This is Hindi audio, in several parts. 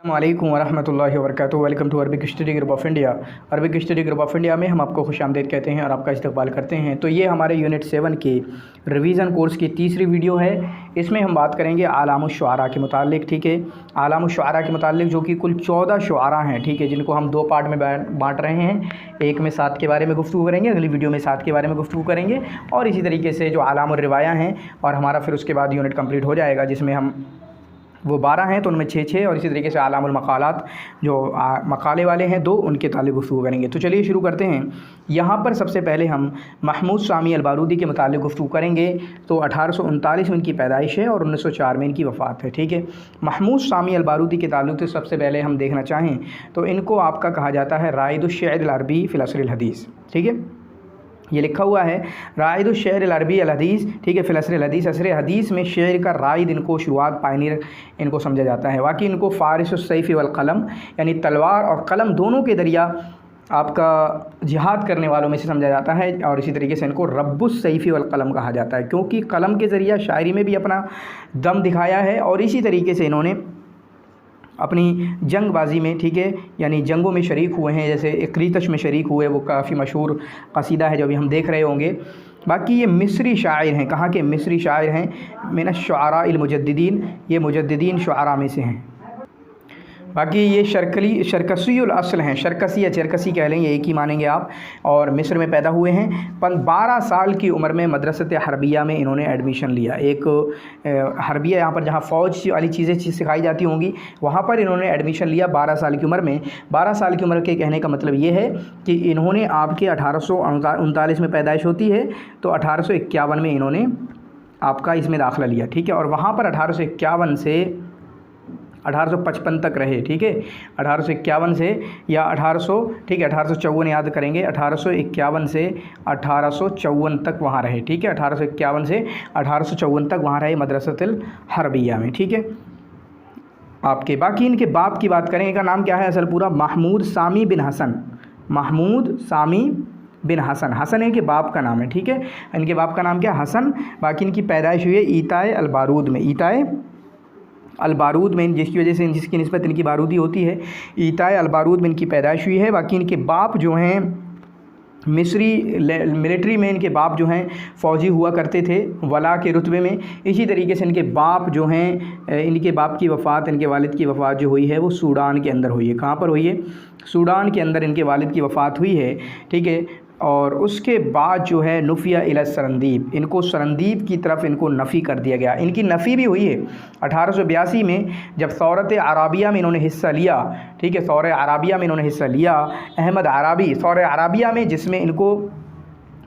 वालेकुम वरहमतुल्लाहि वबरकातुहू। Welcome to Arabic study group of India. Arabic study group of India में हम आपको खुशामदीद कहते हैं और आपका इस्तकबाल करते हैं। तो ये हमारे यूनिट 7 के रिवीजन कोर्स की तीसरी वीडियो है। इसमें हम बात करेंगे आलामुश्शुआरा के मुतालिक। ठीक है, आलामुश्शुआरा के मुतालिक जो कि कुल 14 शुआरा हैं। ठीक है, जिनको हम दो पार्ट में बांट रहे हैं। एक में 7 के बारे में गुफ्तगू करेंगे, अगली वीडियो में 7 के बारे में गुफ्तगू करेंगे, और इसी तरीके से जो आलामुर रिवाया हैं, और हमारा फिर उसके बाद यूनिट कंप्लीट हो जाएगा जिसमें हम वो 12 हैं तो उनमें 6 और इसी तरीके से आलामुल मकालात जो मकाले वाले हैं 2, उनके ताल्लुक़ गुफ्तगू करेंगे। तो चलिए शुरू करते हैं। यहाँ पर सबसे पहले हम महमूद सामी अल-बारूदी के मुतालिक गुफ्तगू करेंगे। तो 1839 में इनकी पैदाइश है और 1904 में इनकी वफ़ात है। ठीक है, महमूद सामी अल-बारूदी के ताल्लुक़ से सबसे पहले हम देखना चाहें तो इनको आपका कहा जाता है राइदुश्शअर अल-अरबी फ़िल अस्र अल-हदीस। ठीक है, ये लिखा हुआ है राइदुश्शअर अल-अरबी अल-हदीस। ठीक है, फ़िल अस्र अल-हदीस, असर हदीस में शेर का राइद इनको शुरुआत, पायनीर इनको समझा जाता है। बाकी इनको फ़ारिसुस्सैफ़ वल क़लम यानी तलवार और कलम दोनों के ज़रिया आपका जिहाद करने वालों में से समझा जाता है। और इसी तरीके से इनको रब्बुस्सैफ़ वल क़लम कहा जाता है क्योंकि कलम के ज़रिया शायरी में भी अपना दम दिखाया है और इसी तरीके से इन्होंने अपनी जंगबाजी में, ठीक है, यानी जंगों में शरीक हुए हैं। जैसे इक्रीतश में शरीक हुए, वो काफ़ी मशहूर कसीदा है जो अभी हम देख रहे होंगे। बाकी ये मिस्री शायर हैं। कहाँ के मिस्री शायर हैं? मिनश्शुआरा अल मुजद्दिदीन, ये मुजद्दिदीन शुआरा में से हैं। बाकी ये शरकसीउल असल हैं, शरकसी या चरकसी कह लेंगे, एक ही मानेंगे आप। और मिस्र में पैदा हुए हैं। 12 साल की उम्र में मदरसत हरबिया में इन्होंने एडमिशन लिया। एक हरबिया यहाँ पर जहाँ फ़ौज वाली चीज़ें सिखाई जाती होंगी, वहाँ पर इन्होंने एडमिशन लिया 12 साल की उम्र में। 12 साल की उम्र के कहने का मतलब ये है कि इन्होंने आपके 1839 में पैदाइश होती है तो 1851 में इन्होंने आपका इसमें दाखिला लिया। ठीक है, और वहाँ पर 1851 से 1855 तक रहे। ठीक है, 1851 से या 1800, ठीक है, 1854 याद करेंगे, 1851 से 1854 तक वहाँ रहे। ठीक है, 1851 से 1854 तक वहाँ रहे मदरसतुल हरबिया में। ठीक है, आपके बाकी इनके बाप की बात करें, इनका नाम क्या है असल पूरा? महमूद सामी बिन हसन। महमूद सामी बिन हसन, हसन इनके बाप का नाम है। ठीक है, इनके बाप का नाम क्या? हसन। बाकी इनकी पैदाइश हुई है ईताए अल-बारूद में। ईताए अल-बारूद में, जिसकी वजह से जिसकी निस्बत इनकी बारूदी होती है, ईताए अल-बारूद में इनकी पैदाइश हुई है। बाकी इनके बाप जो हैं मिस्री मिलिट्री में, इनके बाप जो हैं फ़ौजी हुआ करते थे वला के रुतबे में। इसी तरीके से इनके बाप जो हैं, इनके बाप की वफ़ात, इनके वालिद की वफ़ात जो हुई है वो सूडान के अंदर हुई है। कहाँ पर हुई है? सूडान के अंदर इनके वालिद की वफ़ात हुई है। ठीक है, और उसके बाद जो है नुफ़िया इला सरंदीब, इनको सरंदीब की तरफ इनको नफ़ी कर दिया गया। इनकी नफ़ी भी हुई है 1882 में, जब सौरत अराबिया में इन्होंने हिस्सा लिया। ठीक है, सौर अराबिया में इन्होंने हिस्सा लिया, अहमद अराबी सौर अराबिया में, जिसमें इनको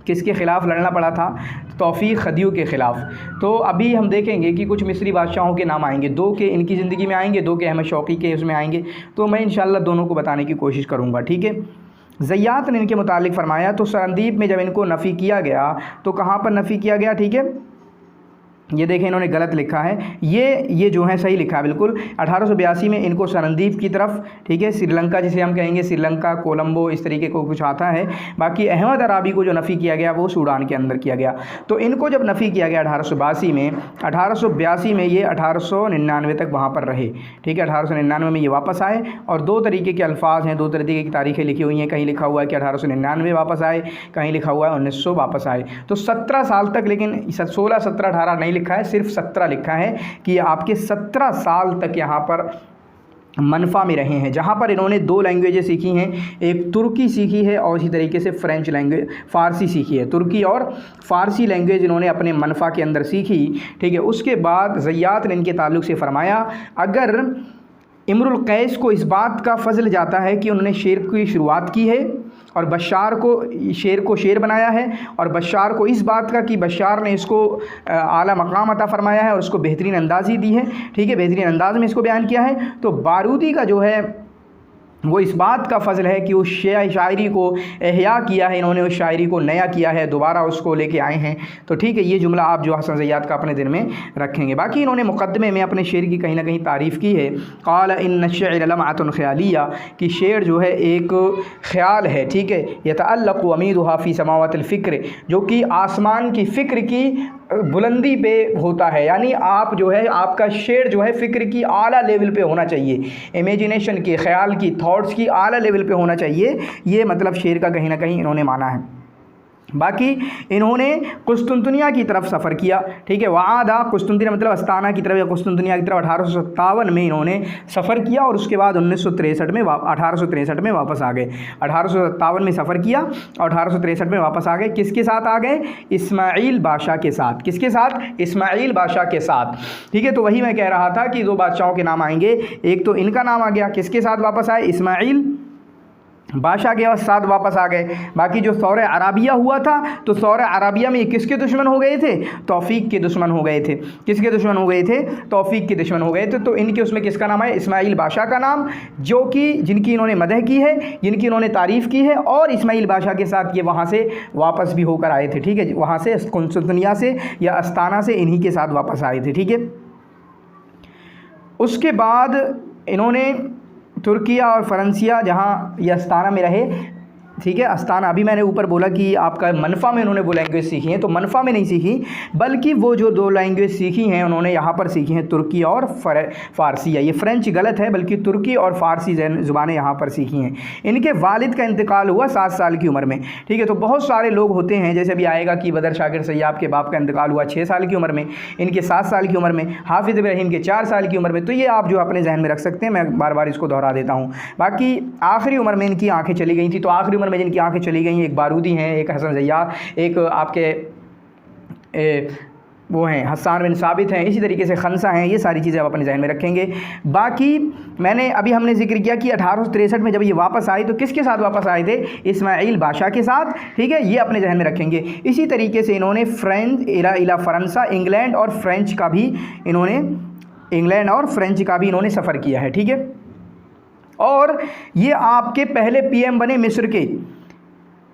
किसके ख़िलाफ़ लड़ना पड़ा था? तौफ़ीक़ खदियू के ख़िलाफ़। तो अभी हम देखेंगे कि कुछ मिस्री बादशाहों के नाम आएंगे, 2 के इनकी ज़िंदगी में आएंगे, 2 के अहमद शौक़ी के उसमें आएंगे। तो मैं इंशाअल्लाह दोनों को बताने की कोशिश करूँगा। ठीक है, ज़य्यात ने इनके मुतालिक फ़रमाया तो सरंदीब में जब इनको नफ़ी किया गया तो कहाँ पर नफ़ी किया गया? ठीक है, ये देखें इन्होंने गलत लिखा है, ये जो है सही लिखा है बिल्कुल। 1882 में इनको सरंदीब की तरफ, ठीक है, श्रीलंका जिसे हम कहेंगे, श्रीलंका, कोलंबो, इस तरीके को कुछ आता है। बाकी अहमद अराबी को जो नफ़ी किया गया वो सूडान के अंदर किया गया। तो इनको जब नफ़ी किया गया 1882 में, 1882 में ये 1899 तक वहाँ पर रहे। ठीक है, 1899 में ये वापस आए और 2 तरीके के अल्फाज हैं, 2 तरीके की तारीखें लिखी हुई हैं। कहीं लिखा हुआ है कि 1899 वापस आए, कहीं लिखा हुआ है 1900 वापस आए। तो 17 साल तक, लेकिन 16, 17, 18 नहीं लिखा है, सिर्फ 17 लिखा है कि आपके 17 साल तक यहाँ पर मनफा में रहे हैं, जहाँ पर इन्होंने 2 लैंग्वेजें सीखी हैं। एक तुर्की सीखी है और इसी तरीके से फ्रेंच लैंग्वेज, फ़ारसी सीखी है। तुर्की और फ़ारसी लैंग्वेज इन्होंने अपने मनफा के अंदर सीखी। ठीक है, उसके बाद ज़य्यात ने इनके ताल्लुक़ से फ़रमाया, अगर इम्रुल कैस को इस बात का फ़ज़ल जाता है कि उन्होंने शेर की शुरुआत की है और बशार को शेर बनाया है, और बशार को इस बात का कि बशार ने इसको आला मकाम अता फ़रमाया है और उसको बेहतरीन अंदाज़ी दी है। ठीक है, बेहतरीन अंदाज़ में इसको बयान किया है। तो बारूदी का जो है वो इस बात का फ़ज़ल है कि उस शायरी को एहया किया है इन्होंने, उस शायरी को नया किया है, दोबारा उसको लेके आए हैं। तो ठीक है, ये जुमला आप जो हसन ज़ैयाद का अपने दिल में रखेंगे। बाकी इन्होंने मुक़द्दमे में अपने शेर की कहीं ना कहीं तारीफ़ की है। क़ाल इन्न शि'r लमअतुन ख़यालिया, कि शेर जो है एक ख़याल है, ठीक है। यतअल्लक़ु अमीदुहा फ़ी समावातिल फ़िक्र, जो कि आसमान की फ़िक्र की बुलंदी पे होता है। यानी आप जो है, आपका शेर जो है फ़िक्र की आला लेवल पे होना चाहिए, इमेजिनेशन की, ख़याल की, थॉट्स की आला लेवल पे होना चाहिए। ये मतलब शेर का कहीं ना कहीं इन्होंने माना है। बाकी इन्होंने कुस्तुनतुनिया की तरफ सफ़र किया, ठीक है। वादा कुस्तुनतुनिया मतलब अस्ताना की तरफ या कुस्तुनतुनिया की तरफ 1857 में इन्होंने सफ़र किया और उसके बाद 1863 में वापस आ गए। 1857 में सफ़र किया और 1863 में वापस आ गए। किसके साथ आ गए? इस्माइल बादशाह के साथ। किसके साथ? इस्माइल बादशाह के साथ, ठीक है। तो वही मैं कह रहा था कि दो बादशाहों के नाम आएंगे, एक तो इनका नाम आ गया, किसके साथ वापस आए? इस्माइल बादशाह के साथ वापस आ गए। बाकी जो सौर अराबिया हुआ था, तो सौर अराबिया में किसके दुश्मन हो गए थे? तौफीक के दुश्मन हो गए थे। किसके दुश्मन हो गए थे? तौफीक के दुश्मन हो गए थे। तो इनके उसमें किसका नाम है? इस्माइल बादशाह का नाम, जो कि जिनकी इन्होंने मदह की है, जिनकी इन्होंने तारीफ़ की है, और इस्माइल बादशाह के साथ ये वहाँ से वापस भी होकर आए थे, ठीक है। वहाँ से कुस्तुनतुनिया से या अस्ताना से इन्हीं के साथ वापस आए थे, ठीक है। उसके बाद इन्होंने तुर्किया और फ़्रांसिया, जहाँ ये अस्ताना में रहे, ठीक है। अस्ताना, अभी मैंने ऊपर बोला कि आपका मनफ़ा में उन्होंने वो लैंग्वेज सीखी है, तो मनफ़ा में नहीं सीखी, बल्कि वो जो दो लैंग्वेज सीखी हैं उन्होंने यहाँ पर सीखी हैं, तुर्की और फ़ारसिया। ये फ़्रेंच गलत है, बल्कि तुर्की और फ़ारसी ज़ुबानें यहाँ पर सीखी हैं। इनके वालिद का इंतकाल हुआ 7 साल की उम्र में, ठीक है। तो बहुत सारे लोग होते हैं, जैसे भी आएगा कि बदर शाकिर सैयाब के बाप का इंतकाल हुआ 6 साल की उम्र में, इनके 7 साल की उम्र में, हाफिज़ इब्राहीम के 4 साल की उम्र में। तो ये आप जो अपने जहन में रख सकते हैं, मैं बार बार इसको दोहरा देता हूँ। बाकी आखिरी उम्र में इनकी आँखें चली गई थी, तो आखिरी उम्र में जिनकी आंखें चली गई, एक बारूदी हैं, एक हसन ज़ैयाद, एक आपके वो हैं हस्सान बिन साबित हैं, इसी तरीके से खनसा हैं। ये सारी चीज़ें आप अपने ज़हन में रखेंगे। बाकी हमने जिक्र किया कि 1863 में जब ये वापस आए, तो किसके साथ वापस आए थे? इस्माइल बादशाह के साथ, ठीक है। ये अपने जहन में रखेंगे। इसी तरीके से इन्होंने फ़्रांसा, इंग्लैंड और फ्रेंच का भी इन्होंने सफ़र किया है, ठीक है। और ये आपके पहले पीएम बने मिस्र के,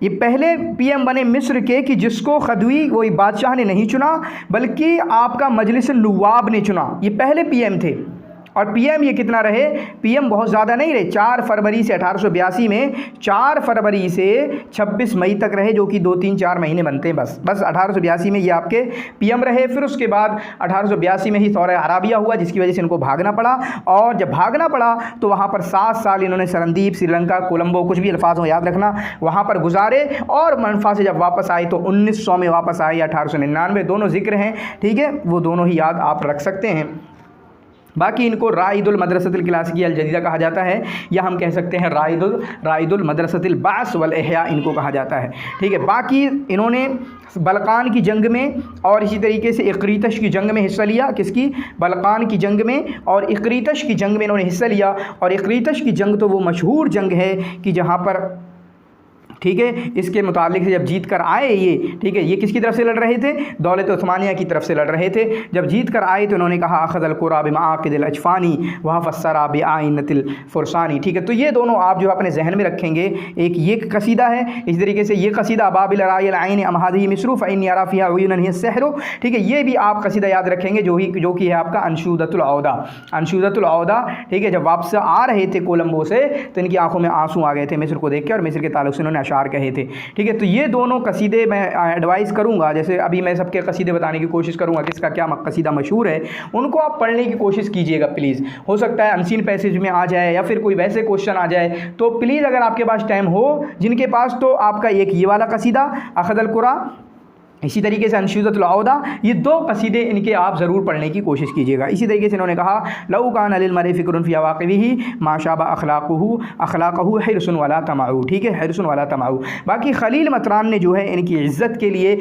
ये पहले पीएम बने मिस्र के कि जिसको खदवी कोई बादशाह ने नहीं चुना, बल्कि आपका मजलिस नुवाब ने चुना। ये पहले पीएम थे। और पीएम ये कितना रहे? पीएम बहुत ज़्यादा नहीं रहे। 4 फरवरी से 1882 में 4 फरवरी से 26 मई तक रहे, जो कि 2-3-4 महीने बनते हैं बस 1882 में ये आपके पीएम रहे। फिर उसके बाद 1882 में ही सौर अराबिया हुआ, जिसकी वजह से इनको भागना पड़ा। और जब भागना पड़ा तो वहाँ पर 7 साल इन्होंने सरनदीप, श्रीलंका, कोलंबो, कुछ भी अल्फाज हो याद रखना, वहाँ पर गुजारे। और मनफा से जब वापस आए तो 1900 में वापस आए, 1899, दोनों जिक्र हैं, ठीक है। वो दोनों ही याद आप रख सकते हैं। बाकी इनको राइदुल मदरसतिल क्लासिकी अल जदीदा कहा जाता है, या हम कह सकते हैं राइदुल मदरसतिल बास वल इहया इनको कहा जाता है, ठीक है। बाकी इन्होंने बलकान की जंग में और इसी तरीके से इक़रीतश की जंग में हिस्सा लिया। किसकी? बलकान की जंग में और इक़रीतश की जंग में इन्होंने हिस्सा लिया। और इक़रीतश की जंग तो वो मशहूर जंग है कि जहाँ पर, ठीक है, इसके मुतालिक से जब जीत कर आए ये, ठीक है, ये किसकी तरफ से लड़ रहे थे? दौलत उस्मानिया की तरफ से लड़ रहे थे। जब जीत कर आए तो इन्होंने कहा अख़ज़ल क़ुरा बिमआक़िदिल अजफ़ानी वह फ़स्सरा बिआइनतिल फ़ुरसानी, ठीक है। तो ये दोनों आप जो अपने जहन में रखेंगे। एक ये कसीदा है, इस तरीके से ये कसीदा बाबिल रायल आइन अमहादी मिस्रू फ़इन्नी अरा फ़ीहा उयूनन हिय सहरो, ठीक है। ये भी आप कसीदा याद रखेंगे, जो कि है आपका अंशुदतुल औदा, ठीक है। जब वापस आ रहे थे कोलंबो से तो इनकी आंखों में आंसू आ गए थे मिस्र को देख के, और मिस्र के ताल्लुक़ से इन्होंने अशार कहे थे, ठीक है। तो ये दोनों कसीदे मैं एडवाइस करूँगा, जैसे अभी मैं सबके कसीदे बताने की कोशिश करूँगा, किसका क्या कसीदा मशहूर है, उनको आप पढ़ने की कोशिश कीजिएगा प्लीज़। हो सकता है अनसीन पैसेज में आ जाए या फिर कोई वैसे क्वेश्चन आ जाए, तो प्लीज़ अगर आपके पास टाइम हो, जिनके पास, तो आपका एक ये वाला कसीदा अख़ज़ल क़ुरा, इसी तरीके से अंशुदतुल औदा, ये 2 कसीदे इनके आप ज़रूर पढ़ने की कोशिश कीजिएगा। इसी तरीके से इन्होंने कहा लौ कान लिल मरी फ़िक्रुन फ़ी अवाक़िबिही मा शाबा अख़लाक़हु हिर्सुन वला तमाउ, ठीक है, हिर्सुन वला तमाउ। बाकी खलील मतरान ने जो है इनकी इज़्ज़त के लिए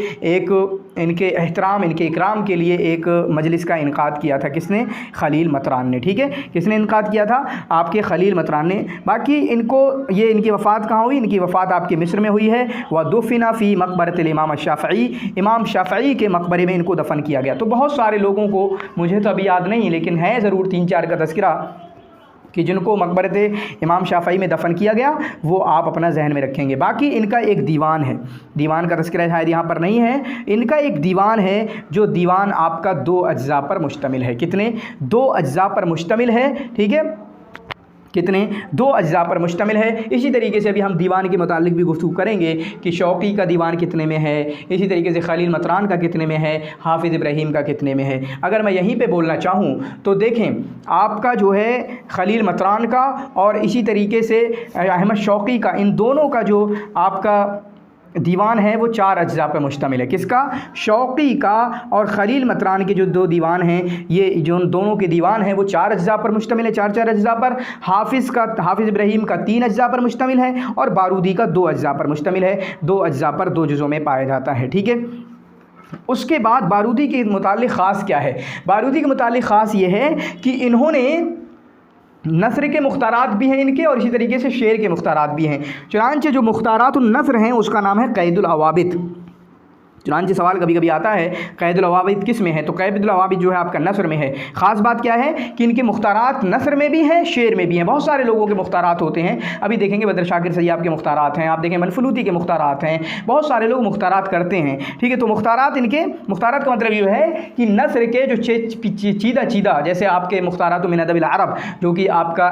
इनके एहतराम, इनके इकराम के लिए एक मजलिस का इनक़ाद किया था। किसने? खलील मतरान ने, ठीक है। किसने इनक़ाद किया था? आपके खलील मतरान ने। बाकी इनकी वफ़ात कहाँ हुई? इनकी वफ़ात आपके मिस्र में हुई है। व दुफ़िना फ़ी मक़बरतिल इमाम शाफ़िई, इमाम शाफ़िई के मकबरे में इनको दफन किया गया। तो बहुत सारे लोगों को, मुझे तो अभी याद नहीं, लेकिन है ज़रूर 3-4 का तज़किरा, कि जिनको मकबरत इमाम शाफ़ई में दफन किया गया वो आप अपना जहन में रखेंगे। बाकी इनका एक दीवान है, दीवान का तज़किरा शायद यहाँ पर नहीं है। इनका एक दीवान है जो दीवान आपका 2 अज्जा पर मुश्तमिल है। कितने? 2 अज्जा पर मुश्तमिल है। ठीक है, कितने? 2 अज्जा पर मुश्तमिल है। इसी तरीके से अभी हम दीवान के मुतालिक भी गुफ्तगू करेंगे कि शौक़ी का दीवान कितने में है, इसी तरीके से खलील मतरान का कितने में है, हाफिज़ इब्राहीम का कितने में है। अगर मैं यहीं पे बोलना चाहूँ तो देखें, आपका जो है खलील मतरान का और इसी तरीके से अहमद शौक़ी का, इन दोनों का जो आपका दीवान है वो 4 अज्जा पर मुश्तमिल है। किसका? शौक़ी का और खलील मतरान के जो 2 दीवान हैं, ये जो दोनों के दीवान हैं वो 4 अज्जा पर मुश्तमिल है, 4 अज्जा पर। हाफिज़ इब्राहीम का 3 अज्जा पर मुश्तमिल है और बारूदी का 2 अज्जा पर मुश्तमिल है। 2 अज्जा पर 2 जुज़ों में पाया जाता है। ठीक है, उसके बाद बारूदी के मुतालिक ख़ास क्या है? बारूदी के मुतालिक ख़ास ये है कि इन्होंने नस्र के मुख्तारात भी हैं इनके और इसी तरीके से शेर के मुख्तारात भी हैं। चुनांचे जो मुख्तारातुन नस्र हैं उसका नाम है क़ैदुल अवाबिद। चुनांचे सवाल कभी कभी आता है क़ैदुल अवाबिद किस में है, तो क़ैदुल अवाबिद जो है आपका नस्र में है। ख़ास बात क्या है कि इनके मुख्तारात नस्र में भी हैं, शेर में भी हैं। बहुत सारे लोगों के मुख्तारात होते हैं, अभी देखेंगे बदर शाकिर सैय्याब के मुख्तारात हैं, आप देखें मनफलूती के मुख्तारात हैं, बहुत सारे लोग मुख्तारात करते हैं। ठीक है, तो मुख्तारात इनके, मुख्तारात का मतलब ये है कि नस्र के जो चीदा जैसे आपके मुख्तारात मिन अदबिल अरब जो कि आपका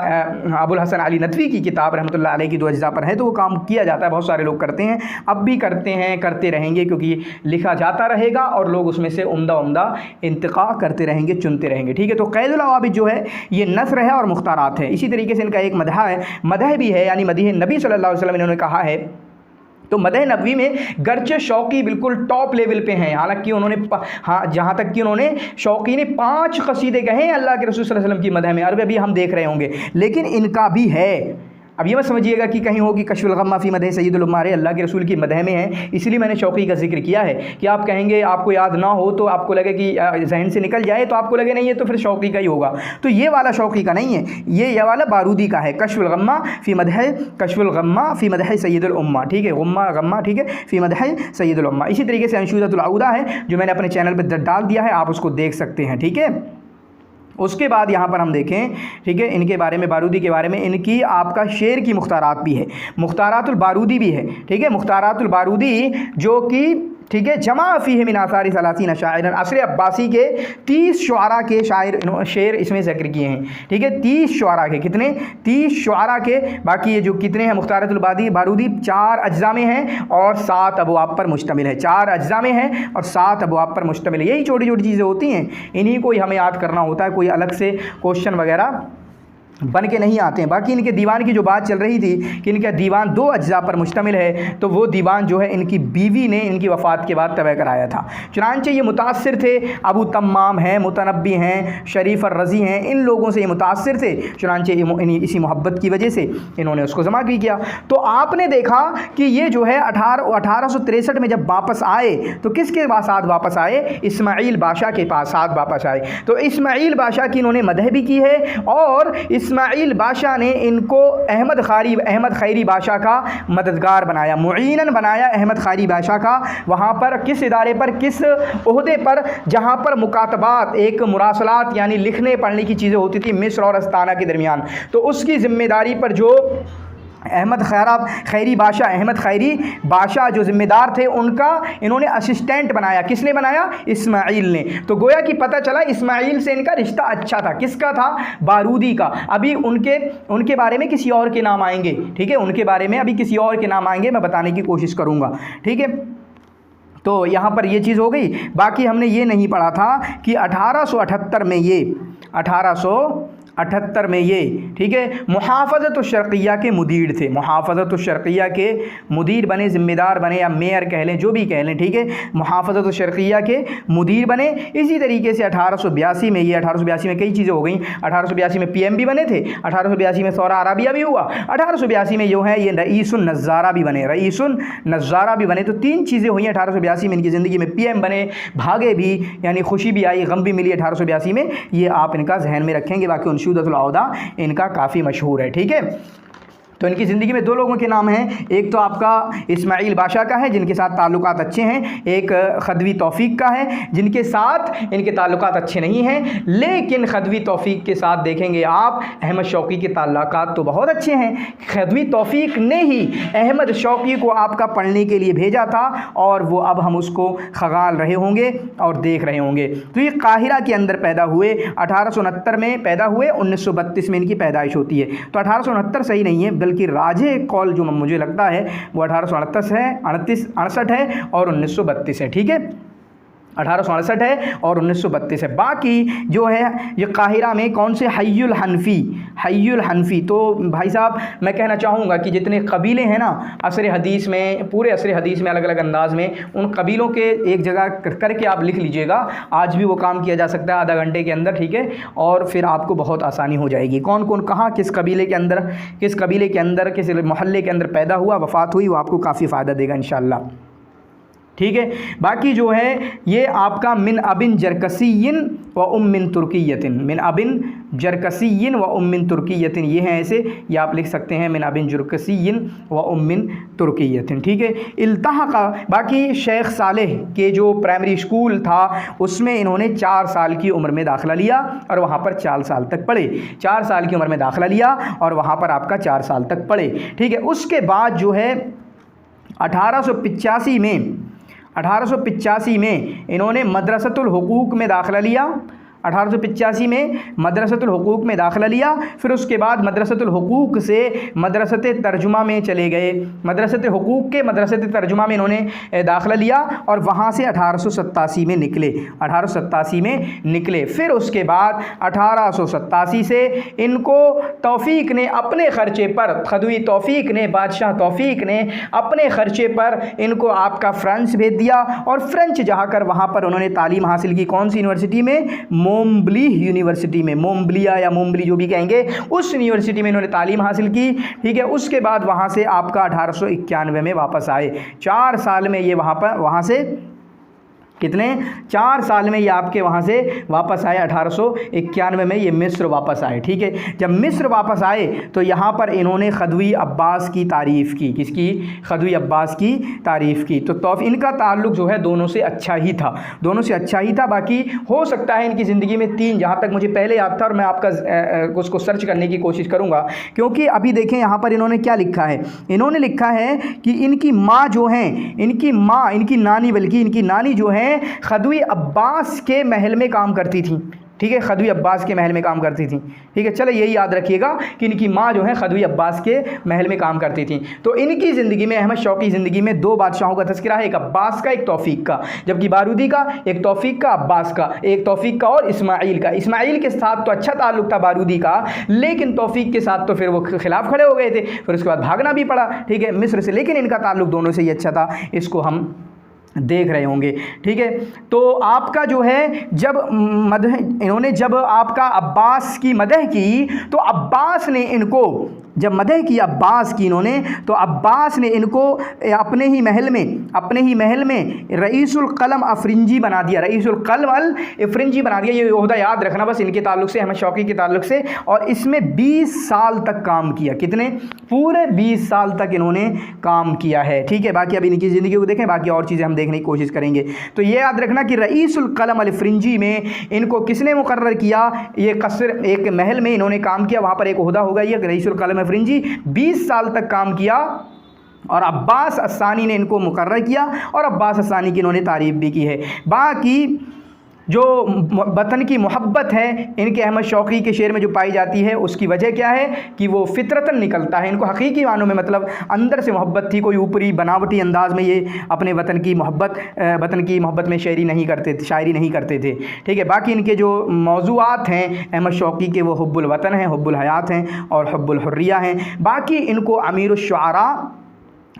अबुल हसन अली नदवी की किताब रहमतुल्लाह अलैह की 2 अज्जा पर है, तो वो काम किया जाता है, बहुत सारे लोग करते हैं, अब भी करते हैं, करते रहेंगे, क्योंकि लिखा जाता रहेगा और लोग उसमें से उम्दा इंतका करते रहेंगे, चुनते रहेंगे। ठीक है, तो क़ैदुल अवाबिद जो है ये नस्र है और मुख्तारात है। इसी तरीके से इनका एक मदह है, मदह भी है, यानी मदीह नबी सल्लल्लाहु अलैहि वसल्लम इन्होंने कहा है। तो मदह नबवी में गर्चे शौक़ी बिल्कुल टॉप लेवल पे हैं, हालांकि उन्होंने जहाँ तक कि उन्होंने शौक़ी ने 5 क़सीदे कहे हैं अल्लाह के रसूल सल्लल्लाहु अलैहि वसल्लम की मदह में, और अभी हम देख रहे होंगे, लेकिन इनका भी है। अब ये मत समझिएगा कि कहीं हो कि कश्फुल गम्मा फ़ी मदह सय्यदुल उम्मा अल्लाह के रसूल की मदह में है इसलिए मैंने शौक़ी का जिक्र किया है, कि आप कहेंगे आपको याद ना हो तो आपको लगे कि जहन से निकल जाए, तो आपको लगे नहीं है तो फिर शौक़ी का ही होगा। तो ये वाला शौक़ी का नहीं है, ये वाला बारूदी का है। कश्फुल गम्मा फ़ी मदह सय्यदुल उम्मा। ठीक है, गम्मा ठीक है, फ़ी मदह सय्यदुल उम्मा। इसी तरीके से अंशुदतुल औदा है जो मैंने अपने चैनल पर डाल दिया है, आप उसको देख सकते हैं। ठीक है, उसके बाद यहाँ पर हम देखें, ठीक है, इनके बारे में, बारूदी के बारे में, इनकी आपका शेर की मुख्तारात भी है, मुख्तारातुल बारूदी भी है। ठीक है, मुख्तारातुल बारूदी जो कि ठीक है जमा फ़ीह मिन आसारि सलासीन शायरन, असर अब्बासी के 30 शुआरा के शेर इसमें ज़िक्र किए हैं। ठीक है, 30 शुआरा के, कितने? 30 शुआरा के। बाकी ये जो कितने हैं मुख्तारातुल बारूदी 4 अज्जा में हैं और 7 अबवाब पर मुश्तमिल है, 4 अज्जा में है और 7 अबवाब पर मुश्तमिल है। यही छोटी छोटी चीज़ें होती हैं, इन्हीं को ही हमें याद करना होता है, कोई अलग से क्वेश्चन वगैरह बन के नहीं आते हैं। बाकी इनके दीवान की जो बात चल रही थी कि इनका दीवान 2 अज्जा पर मुश्तमिल है, तो वो दीवान जो है इनकी बीवी ने इनकी वफ़ात के बाद तबह कराया था। चुनांचे ये मुतासिर थे, अबू तम्माम हैं, मुतनब्बी हैं, शरीफ और रज़ी हैं, इन लोगों से ये मुतासिर थे। चुनांचे इसी मोहब्बत की वजह से इन्होंने उसको जमा भी किया। तो आपने देखा कि ये जो है 1863 में जब वापस आए तो किसके साथ वापस आए? इस्माइल बादशाह के साथ वापस आए। तो इस्माइल बादशाह की इन्होंने मदह भी की है और इस्माइल बादशाह ने इनको अहमद खैरी बादशाह का मददगार बनाया, मुईनन बनाया अहमद खैरी बादशाह का। वहाँ पर किस इदारे पर, किस ओहदे पर, जहाँ पर मुकातबात, एक मुरासलात यानी लिखने पढ़ने की चीज़ें होती थी मिस्र और अस्ताना के दरमियान, तो उसकी ज़िम्मेदारी पर जो अहमद खैरी बादशाह जो ज़िम्मेदार थे उनका इन्होंने असिस्टेंट बनाया। किसने बनाया? इस्माइल ने। तो गोया कि पता चला इस्माइल से इनका रिश्ता अच्छा था। किसका था? बारूदी का। अभी उनके बारे में किसी और के नाम आएंगे। ठीक है, उनके बारे में अभी किसी और के नाम आएंगे, मैं बताने की कोशिश करूँगा। ठीक है, तो यहाँ पर ये चीज़ हो गई। बाकी हमने ये नहीं पढ़ा था कि 1878 में ये ठीक है मुहाफ़ज़तुश्शर्क़िय्या के मुदीर थे। मुहाफ़ज़तुश्शर्क़िय्या के मुदीर बने, ज़िम्मेदार बने या मेयर कह लें, जो भी कह लें। ठीक है, मुहाफ़ज़तुश्शर्क़िय्या के मुदीर बने। इसी तरीके से 1882 में ये 1882 में कई चीज़ें हो गई। 1882 में PM भी बने थे, 1882 में सौरा अराबिया भी हुआ, 1882 में जो है ये रईसुन नज़ारा भी बने। तो 3 चीज़ें हुई 1882 में इनकी ज़िंदगी में। PM बने, भागे भी, यानी खुशी भी आई, गम भी मिली 1882 में। ये आप इनका जहन में रखेंगे। बाकी अंशुदतुल औदा इनका काफ़ी मशहूर है। ठीक है, तो इनकी ज़िंदगी में दो लोगों के नाम हैं, एक तो आपका इस्माइल बादशाह का है जिनके साथ ताल्लुकात अच्छे हैं, एक खदवी तौफीक का है जिनके साथ इनके ताल्लुकात अच्छे नहीं हैं। लेकिन खदवी तौफीक के साथ देखेंगे आप अहमद शौकी के ताल्लुकात तो बहुत अच्छे हैं। खदवी तौफीक ने ही अहमद शौकी को आपका पढ़ने के लिए भेजा था और वो अब हम उसको खगाल रहे होंगे और देख रहे होंगे। तो ये काहिरा के अंदर पैदा हुए, 1869 में पैदा हुए, 1932 में इनकी पैदाइश होती है। तो 1869 सही नहीं है, बल्कि राजे कौल जो मुझे लगता है वो 1868 है, 68 है और 1932 है। ठीक है, 1868 है और 1932 है। बाकी जो है ये काहिरा में कौन से हय्युल हनफी। तो भाई साहब मैं कहना चाहूँगा कि जितने कबीले हैं ना असर हदीस में, पूरे असर हदीस में अलग अलग अंदाज में, उन कबीलों के एक जगह करके आप लिख लीजिएगा। आज भी वो काम किया जा सकता है आधा घंटे के अंदर, ठीक है, और फिर आपको बहुत आसानी हो जाएगी। कौन कौन कहाँ किस कबीले के अंदर किस मोहल्ले के अंदर पैदा हुआ, वफ़ात हुई, वो आपको काफ़ी फ़ायदा देगा इंशाअल्लाह। ठीक है, बाकी जो है ये आपका मिन अबिन जरकसीयन व उम्मिन तुर्कियतिन, मिन अबिन जरकसीयन व उम्मिन तुर्कियतिन, ये हैं ऐसे, ये आप लिख सकते हैं मिन अबिन जरकसीयन व उम्मिन तुर्कियतिन। ठीक है, इल्तहका, बाकी शेख सालेह के जो प्राइमरी स्कूल था उसमें इन्होंने 4 साल की उम्र में दाखिला लिया और वहाँ पर 4 साल तक पढ़े। 4 साल की उम्र में दाखिला लिया और वहाँ पर आपका 4 साल तक पढ़े। ठीक है, उसके बाद जो है 1885 में इन्होंने मदरसतुल हुकूक में दाखिला लिया। 1885 में मदरसतुल हुकूक में दाखिला लिया। फिर उसके बाद मदरसतुल हुकूक से मदरसत तर्जुमा में चले गए। मदरसत हुकूक के मदरसत तर्जुमा में इन्होंने दाखिला लिया और वहाँ से 1887 में निकले। 1887 में निकले। फिर उसके बाद 1887 से इनको तौफीक ने अपने ख़र्चे पर, खदवी तौफीक ने, बादशाह तौफीक ने अपने ख़र्चे पर इनको आपका फ्रांस भेज दिया और फ्रेंच जाकर वहाँ पर उन्होंने तालीम हासिल की। कौन सी यूनिवर्सिटी में? मोम्बली यूनिवर्सिटी में, मोम्बलिया या मोम्बली जो भी कहेंगे, उस यूनिवर्सिटी में इन्होंने तालीम हासिल की। ठीक है, उसके बाद वहाँ से आपका 1891 में वापस आए। 4 साल में ये वहाँ से कितने 4 साल में ये आपके वहाँ से वापस आए। 1891 में ये मिस्र वापस आए। ठीक है, जब मिस्र वापस आए तो यहाँ पर इन्होंने खदवी अब्बास की तारीफ़ की। किसकी? खदवी अब्बास की तारीफ़ की। तो इनका ताल्लुक़ जो है दोनों से अच्छा ही था, दोनों से अच्छा ही था। बाकी हो सकता है इनकी ज़िंदगी में 3, जहाँ तक मुझे पहले याद था और मैं आपका उसको सर्च करने की कोशिश करूँगा, क्योंकि अभी देखें यहाँ पर इन्होंने क्या लिखा है। इन्होंने लिखा है कि इनकी माँ जो हैं, इनकी नानी जो है खदवी अब्बास के महल में काम करती थी। ठीक है, खदवी अब्बास के महल में काम करती थी। ठीक है, चलो यही याद रखिएगा कि इनकी माँ जो है खदवी अब्बास के महल में काम करती थी। तो इनकी ज़िंदगी में, अहमद शौकी ज़िंदगी में 2 बादशाहों का तज़किरा है, एक अब्बास का, एक तौफीक का। जबकि बारूदी का एक तौफीक का, अब्बास का एक तौफीक का और इस्माइल का। इस्माइल के साथ तो अच्छा ताल्लुक़ था बारूदी का, लेकिन तौफीक के साथ तो फिर वो खिलाफ खड़े हो गए थे, फिर उसके बाद भागना भी पड़ा। ठीक है, मिस्र से, लेकिन इनका ताल्लुक़ दोनों से ही अच्छा था। इसको हम देख रहे होंगे। ठीक है, तो आपका जो है जब मदह, इन्होंने जब आपका अब्बास की मदह की तो अब्बास ने इनको, जब मदह की अब्बास की इन्होंने, तो अब्बास ने इनको अपने ही महल में रईसुल कलम अफरिंजी बना दिया। रईसुल कलम अल अफरिंजी बना दिया। ये ओहदा याद रखना बस इनके ताल्लुक़ से, अहमद शौकी के ताल्लुक़ से। और इसमें 20 साल तक काम किया। कितने? पूरे 20 साल तक इन्होंने काम किया है। ठीक है, बाकी अभी इनकी ज़िंदगी को देखें, बाकी और चीज़ें हम देखने की कोशिश करेंगे। तो ये याद रखना कि रईसुल कलम अल अफरिंजी में इनको किसने मुकर्रर किया? ये कसर, एक महल में इन्होंने काम किया, वहाँ पर एक ओहदा होगा ये रईसुल कलम अफरिंजी। 20 साल तक काम किया और अब्बास अस्सानी ने इनको मुकर्रर किया और अब्बास अस्सानी की इन्होंने तारीफ़ भी की है। बाकी जो वतन की मोहब्बत है इनके अहमद शौकी के शेर में जो पाई जाती है, उसकी वजह क्या है कि वो फितरतन निकलता है। इनको हकीकी मानों में मतलब अंदर से मोहब्बत थी, कोई ऊपरी बनावटी अंदाज में ये अपने वतन की मोहब्बत में शायरी नहीं करते थे। ठीक है, बाकी इनके जो मौज़ूआत हैं अहमद शौकी के, वो हुब्बुल वतन हैं, हुब्बुल हयात हैं और हुब्बुल हुर्रिया हैं। बाकी इनको अमीरुश्शुआरा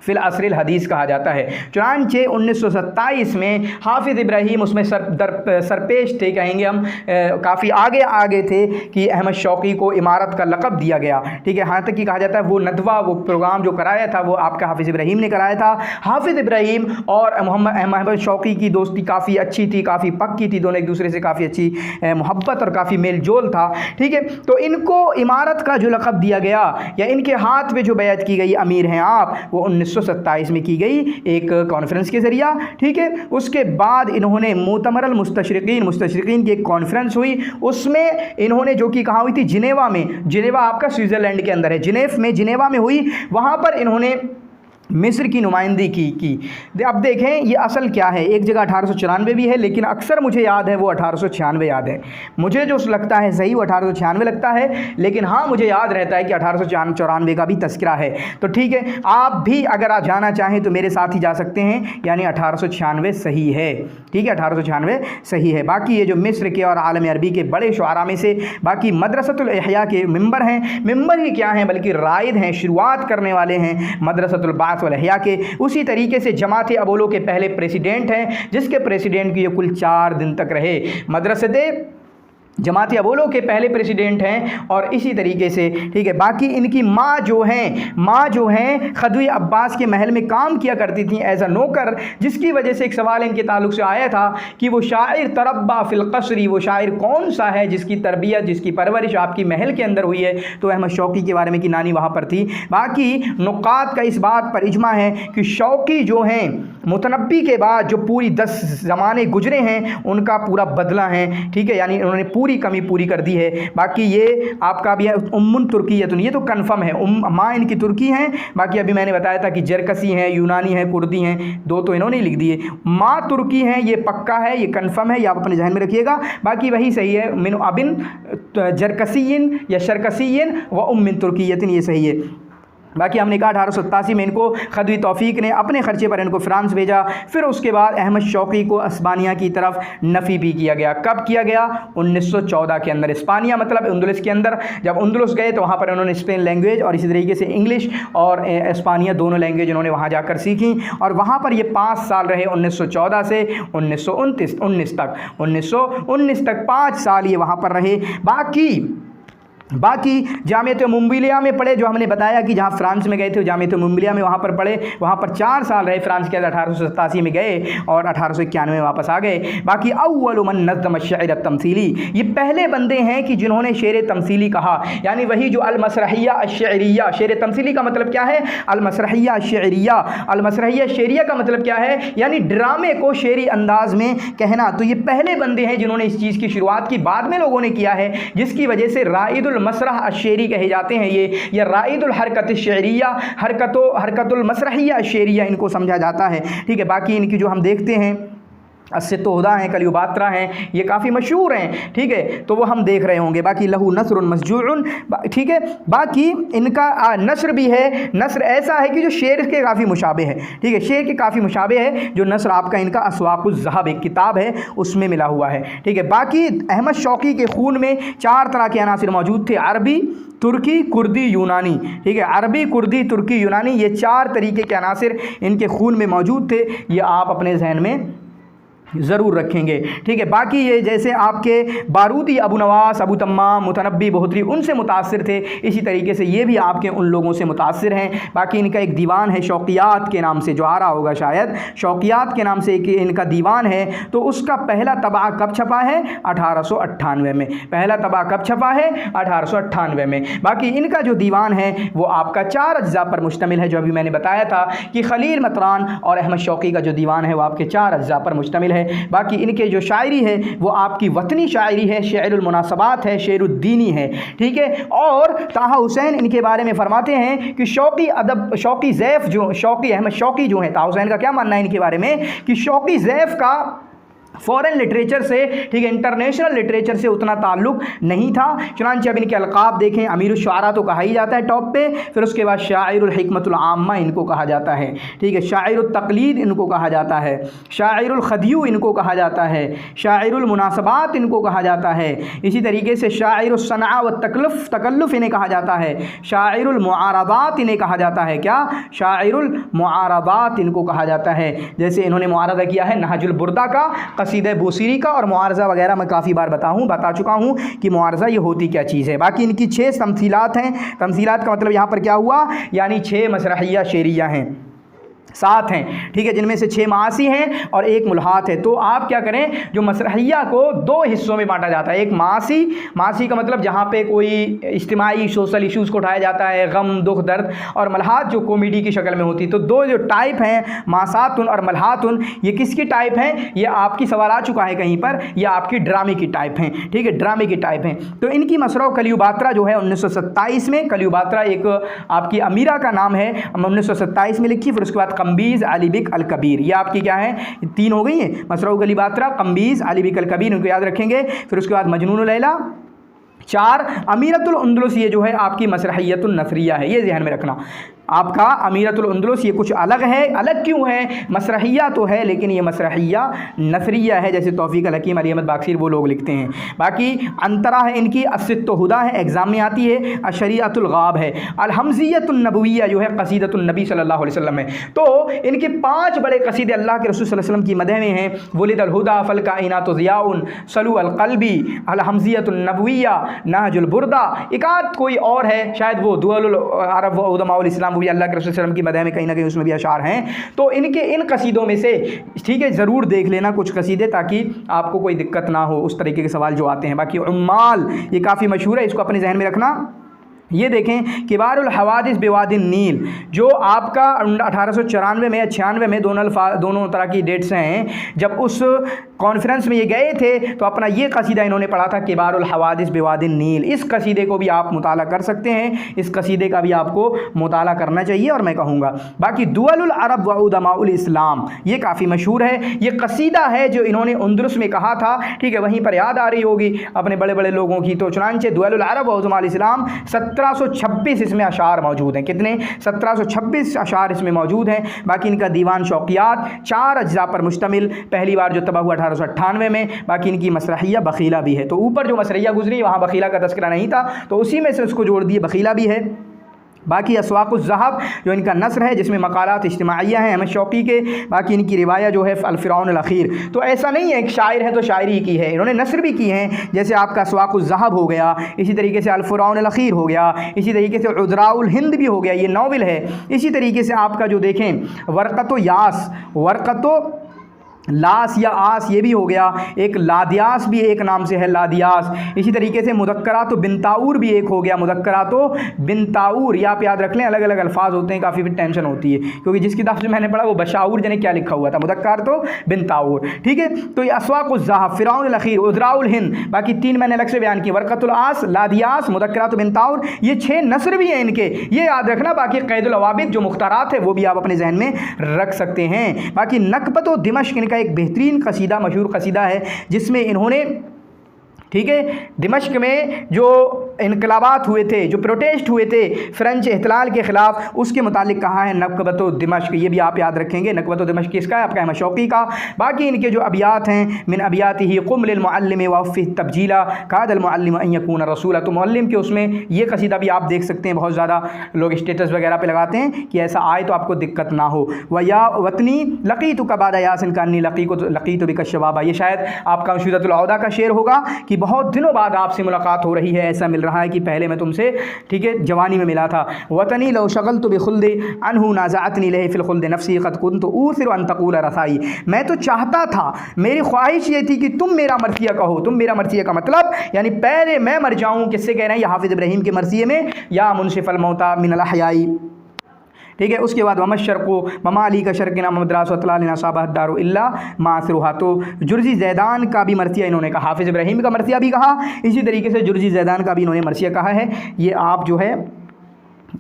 फिल असरिल हदीस कहा जाता है। चुनांचे 1927 में हाफिज़ इब्राहीम उसमें सरपेश थे, कहेंगे हम, काफ़ी आगे थे कि अहमद शौक़ी को इमारत का लक़ब दिया गया। ठीक है, यहाँ तक कि कहा जाता है वो नदवा, वो प्रोग्राम जो कराया था वो आपका हाफिज़ इब्राहीम ने कराया था। हाफिज़ इब्राहीम और अहमद शौक़ी की दोस्ती काफ़ी अच्छी थी, काफ़ी पक्की थी, दोनों एक दूसरे से काफ़ी अच्छी मोहब्बत और काफ़ी मेल जोल था। ठीक है, तो इनको इमारत का जो लक़ब दिया गया या इनके हाथ में जो बैत की गई अमीर हैं आप, वो 1927 में की गई एक कॉन्फ्रेंस के ज़रिया। ठीक है, उसके बाद इन्होंने मुतमरल मुस्तशरिकीन की एक कॉन्फ्रेंस हुई, उसमें इन्होंने जो कि कहाँ हुई थी, जिनेवा में। जिनेवा आपका स्विट्ज़रलैंड के अंदर है, जिनेवा में हुई। वहाँ पर इन्होंने मिस्र की नुमाइंदगी की। अब देखें ये असल क्या है, एक जगह 1894 भी है, लेकिन अक्सर मुझे याद है वो 1896 याद है। मुझे जो लगता है सही वो 1896 लगता है, लेकिन हाँ मुझे याद रहता है कि 1894 का भी तस्करा है। तो ठीक है, आप भी अगर आप जाना चाहें तो मेरे साथ ही जा सकते हैं, यानी 1896 सही है। ठीक है, 1896 सही है। बाकी ये जो मिस्र के और आलम अरबी के बड़े शुआरा में से बाकी मदरसतुल इहया के मेंबर हैं, मेंबर ही क्या हैं बल्कि राइद हैं, शुरुआत करने वाले हैं मदरसतुल बात वल इहया के। उसी तरीके से जमात अबोलो के पहले प्रेसिडेंट हैं, जिसके प्रेसिडेंट की ये कुल 4 दिन तक रहे। मदरसते जमात अबोलो के पहले प्रेसिडेंट हैं। और इसी तरीके से ठीक है, बाकी इनकी माँ जो हैं खदवी अब्बास के महल में काम किया करती थी एज अ नौकर, जिसकी वजह से एक सवाल इनके ताल्लुक से आया था कि वो शायर तरब्बा फिल क़स्री, वो शायर कौन सा है जिसकी तरबियत, जिसकी परवरिश आपकी महल के अंदर हुई है। तो अहमद शौक़ी के बारे में कि नानी वहाँ पर थी। बाकी नुकात का इस बात पर इजमा है कि शौक़ी जो हैं मुतनब्बी के बाद जो पूरी 10 ज़माने गुजरे हैं उनका पूरा बदला है। ठीक है, यानी उन्होंने पूरी कमी पूरी कर दी है। बाकी ये आपका भी है उम्मुन तुर्कियतुन, ये तो कन्फर्म है, माँ इनकी तुर्की हैं। बाकी अभी मैंने बताया था कि जरकसी हैं, यूनानी हैं, कुर्दी हैं, 2 तो इन्होंने लिख दिए। माँ तुर्की हैं, ये पक्का है, ये कन्फर्म है, ये आप अपने जहन में रखिएगा। बाकी वही सही है, मिन अबिन जरकसीन या शरकसीन व उम्मिन तुर्कियतिन, ये सही है। बाकी हमने कहा 1887 में इनको खदवी तौफीक ने अपने ख़र्चे पर इनको फ्रांस भेजा। फिर उसके बाद अहमद शौक़ी को इस्पानिया की तरफ नफ़ी भी किया गया। कब किया गया? 1914 के अंदर। इस्पानिया मतलब अंदलुस के अंदर। जब अंदलुस गए तो वहाँ पर उन्होंने स्पेन लैंग्वेज और इसी तरीके से इंग्लिश और इस्पानिया दोनों लैंग्वेज उन्होंने वहाँ जाकर सीखी। और वहाँ पर ये 5 साल रहे, 1914 से 1919 तक। 1919 तक 5 साल ये वहाँ पर रहे। बाकी जामियत मुम्बिलिया में पढ़े, जो हमने बताया कि जहाँ फ्रांस में गए थे जामियत मुम्बिलिया में वहाँ पर पढ़े, वहाँ पर 4 साल रहे फ्रांस के अंदर। 1887 में गए और 1891 में वापस आ गए। बाकी अव्वलु मन नज़्ज़म अश-शि'r तमसीली, ये पहले बंदे हैं कि जिन्होंने शेर तमसीली कहा, यानी वही जो अल-मसरहिया अश-शि'रिया। शेर तमसीली का मतलब क्या है? अल-मसरहिया अश-शि'रिया। अल-मसरहिया शेरिया का मतलब क्या है? यानी ड्रामे को शेरी अंदाज में कहना। तो ये पहले बंदे हैं जिन्होंने इस चीज़ की शुरुआत की, बाद में लोगों ने किया है, जिसकी वजह से राइदुल मसरह अश-शेरी कहे जाते हैं ये, या राइदुल हरकत अश-शेरिया, हरकतुल मसरहिया अश-शेरिया इनको समझा जाता है। ठीक है, बाकी इनकी जो हम देखते हैं अस्सित्तोहदा हैं, कलियोबात्रा हैं, ये काफ़ी मशहूर हैं। ठीक है, तो वो हम देख रहे होंगे। बाकी लहू नस्रुन मस्जूउन, ठीक है। बाकी इनका नस्र भी है, नस्र ऐसा है कि जो शेर के काफ़ी मुशाबे है। ठीक है, शेर के काफ़ी मुशाबे है जो नस्र आपका इनका अस्वाक़ुज़ ज़हब एक किताब है उसमें मिला हुआ है। ठीक है, बाकी अहमद शौक़ी के खून में 4 तरह के अनासिर मौजूद थे, अरबी, तुर्की, कुर्दी, यूनानी। ठीक है, अरबी, कुर्दी, तुर्की, यूनानी, ये 4 तरीके के अनासिर इनके खून में मौजूद थे। ये आप अपने जहन में ज़रूर रखेंगे। ठीक है, बाकी ये जैसे आपके बारूदी, अबू नवास, अबू तम्माम, मुतनब्बी, बहोदरी उनसे मुतासिर थे, इसी तरीके से ये भी आपके उन लोगों से मुतासिर हैं। बाकी इनका एक दीवान है शौक़ियात के नाम से, जो आ रहा होगा शायद, शौक़ियात के नाम से एक इनका दीवान है। तो उसका पहला तबा कब छपा है? 1898 में। पहला तबा कब छपा है? 1898 में। बाकी इनका जो दीवान है वो आपका 4 अज्जा पर मुश्तमिल है, जो अभी मैंने बताया था कि खलील मतरान और अहमद शौक़ी का जो दीवान है वो आपके 4 अज्जा पर मुश्तमिल है। बाकी इनके जो शायरी है वो आपकी वतनी शायरी है, शेरुल मुनासबात है, शेरुद्दीनी है। ठीक है, और ताहा हुसैन इनके बारे में फरमाते हैं कि शौक़ी अदब, शौक़ी ज़ैफ़ जो, शौक़ी अहमद शौक़ी जो है, ताहा हुसैन का क्या मानना है इनके बारे में कि शौक़ी ज़ैफ़ का फॉरेन लिटरेचर से, ठीक है, इंटरनेशनल लिटरेचर से उतना ताल्लुक नहीं था। चुनांचे अब इनके अलकाब देखें, अमीरुश शुआरा तो कहा ही जाता है टॉप पे, फिर उसके बाद शाइरुल हिकमतुल आम्मा इनको कहा जाता है, ठीक है, शाइरुल तक़लीद इनको कहा जाता है, शाइरुल खदियू इनको कहा जाता है, शाइरुल मुनासबात इनको कहा जाता है, इसी तरीके से शाइरुस सना व तकल्लुफ़ इन्हें कहा जाता है, शाइरुल मुआरदात इन्हें कहा जाता है, क्या, शाइरुल मुआरदात इनको कहा जाता है। जैसे इन्होंने मुआरदा किया है नहजुल बुर्दा का, कसीदा बूसीरी का, और मुआरज़ा वगैरह मैं काफ़ी बार बता चुका हूँ कि मुआरज़ा ये होती क्या चीज़ है। बाकी इनकी 6 तमसीलात हैं। तमसीलात का मतलब यहाँ पर क्या हुआ, यानी 6 मसरहिया शेरिया हैं, 7 हैं, ठीक है, जिनमें से 6 मासी हैं और 1 मुल्हात है। तो आप क्या करें, जो मसरहिया को 2 हिस्सों में बांटा जाता है। एक मासी का मतलब जहाँ पे कोई इज्तिमाई सोशल इश्यूज़ को उठाया जाता है, गम दुख दर्द, और मल्हात जो कॉमेडी की शक्ल में होती है। तो 2 जो टाइप हैं, मासातुन और मल्हातुन, ये किसकी टाइप हैं, ये आपकी सवाल आ चुका है कहीं पर, ये आपकी ड्रामे की टाइप हैं, ठीक है, ड्रामे की टाइप हैं। तो इनकी मसरा क्लियोबात्रा जो है 1927 में, क्लियोबात्रा एक आपकी अमीरा का नाम है, 1927 में लिखी। फिर उसके बाद कम्बीज़ अली बिक अल कबीर, ये आपकी क्या है, 3 हो गई हैं, मसरा क्लियोबात्रा, कम्बीज़ अली बिक अल कबीर, इनको याद रखेंगे। फिर उसके बाद मजनून लैला, 4 अमीरतुल उंदुलुस, ये जो है आपकी मसरहियतुन नसरिया है, ये ध्यान में रखना। आपका अमीरतुल उंदुलुस ये कुछ अलग है। अलग क्यों है, मसरहिया तो है लेकिन ये मसरहिया नसरिया है, जैसे तौफीक अल हकीम, अली अहमद बाक्सीर वो लोग लिखते हैं। बाकी अंतरा है इनकी, अस्सित्तु हुदा है, एग्ज़ाम में आती है, अशरियतुल गाब है, अल हमज़ियतुन नबविय्या जो है कसीदतुन नबी सल्लल्लाहु अलैहि वसल्लम है। तो इनके 5 बड़े कसीदे अल्लाह के रसूल सल्लल्लाहु अलैहि वसल्लम की मदह में हैं। वुलिदल हुदा फल काइनातु ज़ियाउन, सलू अल क़ल्बी, अल हमज़ियतुन नबविय्या, नहजुल बुर्दा, एकाध कोई और है शायद वो दुअलुल अरब व उलमाउल इस्लाम, वो भी अल्लाह के रसूल सल्लल्लाहु अलैहि वसल्लम की मदह में कहीं ना कहीं उसमें भी अशार हैं। तो इनके इन कसीदों में से, ठीक है, ज़रूर देख लेना कुछ कसीदे, ताकि आपको कोई दिक्कत ना हो उस तरीके के सवाल जो आते हैं। बाकी उम्माल ये काफ़ी मशहूर है, इसको अपने जहन में रखना। ये देखें किबारुल हवादिस बेवादिन नील, जो आपका 1894 में या 96 में दोनों तरह की डेट्स हैं, जब उस कॉन्फ्रेंस में ये गए थे तो अपना ये कसीदा इन्होंने पढ़ा था, किबारुल हवादिस बेवादिन नील। इस कसीदे को भी आप मुताला कर सकते हैं, इस कसीदे का भी आपको मुताला करना चाहिए और मैं कहूँगा। बाकी दुअलुल अरब व उदमाउल इस्लाम, ये काफ़ी मशहूर है, ये कसीदा है जो इन्होंने उंदुरुस में कहा था, ठीक है, वहीं पर याद आ रही होगी अपने बड़े बड़े लोगों की। तो चुनांचे दुअलुल अरब व उदमाउल इस्लाम 1726 इसमें अशार मौजूद हैं। कितने, 1726 अशार इसमें मौजूद हैं। बाकी इनका दीवान शौकियात 4 अज्जा पर मुश्तमिल, पहली बार जो तबाह हुआ 1898 में। बाकी इनकी मसरहिया बखीला भी है। तो ऊपर जो मसरहिया गुजरी वहाँ बखीला का तस्करा नहीं था, तो उसी में से उसको जोड़ दिए, बखीला भी है। बाकी अस्वाक़ुज़ ज़हब जो इनका नस्र है, जिसमें मकालात इज्तिमाइया हैं अहमद शौकी के। बाकी इनकी रिवाया जो है अल-फ़िरऔन अल-अख़ीर। तो ऐसा नहीं है एक शायर है तो शायरी की है, इन्होंने नस्र भी की हैं, जैसे आपका अस्वाक़ुज़ ज़हब हो गया, इसी तरीके से अल-फ़िरऔन अल-अख़ीर हो गया, इसी तरीके से उज़राउल हिंद भी हो गया, ये नावल है। इसी तरीके से आपका जो देखें वर्क़तो यास, वर्क़तो लास या आस, ये भी हो गया। एक लादियास भी एक नाम से है, लादियास। इसी तरीके से मुदक्करातो बिनताऊर भी एक हो गया, मुदक्करातो बिनताऊर। ये आप याद रख लें, अलग अलग अल्फाज होते हैं, काफ़ी फिर टेंशन होती है, क्योंकि जिसकी दफ़ मैंने पढ़ा वो बशाऊर जने क्या लिखा हुआ था, मुदक्करातो बिनताऊर, ठीक है। तो ये अस्वाक़ुज़ ज़हब, फ़िरऔन अल-अख़ीर, उज़राउल हिंद, बाकी 3 मैंने अलग से बयान किए, वर्क़तुल आस, लादियास, मुदक्करातो बिनताऊर, ये 6 नस्र भी हैं इनके, ये याद रखना। बाकी क़ैदुल अवाबिद जो मुख्तारात है वो भी आप अपने जहन में रख सकते हैं। बाकी नकबतो दिमश्क का एक बेहतरीन कसीदा, मशहूर कसीदा है, जिसमें इन्होंने, ठीक है, दिमश्क में जो इनकलाबात हुए थे, जो प्रोटेस्ट हुए थे फ़्रेंच एहतलाल के ख़िलाफ़, उसके मुतालिक कहा है नकबतो दिमश्क। ये भी आप याद रखेंगे, नकबतो दिमश्क किसका है, आपका अहमद शौकी का। बाकी इनके जो अबियात हैं, मिन अबियातिही क़ुम लिल मुअल्लिम वफ़ी तब्जीला कादल मुअल्लिम अन यकून रसूला। तो मुअल्लिम के उसमें ये कसीदा भी आप देख सकते हैं, बहुत ज़्यादा लोग स्टेटस वगैरह पे लगाते हैं कि ऐसा आए तो आपको दिक्कत ना हो। व या वतनी लक़ीतु कबादा यासिन कान्नी लक़ीतु बिका शबाबा, ये शायद आपका शुदतुल औदा का शेर होगा कि बहुत दिनों बाद आपसे मुलाकात हो रही है, ऐसा मिल रहा है कि पहले मैं तुमसे, ठीक है, जवानी में मिला था। वतनी लो शगलतु बिखुल्दि अनहु नाज़अतनी लही फिल खुल्द नफ्सी क़द कुन्तु ऊसिरु अन तक़ूल रसाई। मैं तो चाहता था, मेरी ख्वाहिश ये थी कि तुम मेरा मर्सिया कहो। तुम मेरा मर्सिया का मतलब यानी पहले मैं मर जाऊँ। किससे कह रहे हैं, हाफिज़ इब्राहीम के मर्सिये में, या मुनशिफ़ल मौता मिनल अहयाई, ठीक है। उसके बाद वमशर को ममाली का शर्किना मद्रासतलाना साबदारो इल्ला मासरुहा। तो जुर्जी जैदान का भी मर्सिया इन्होंने कहा, हाफिज़ इब्राहीम का मर्सिया भी कहा, इसी तरीके से जुर्जी जैदान का भी इन्होंने मर्सिया कहा है। ये आप जो है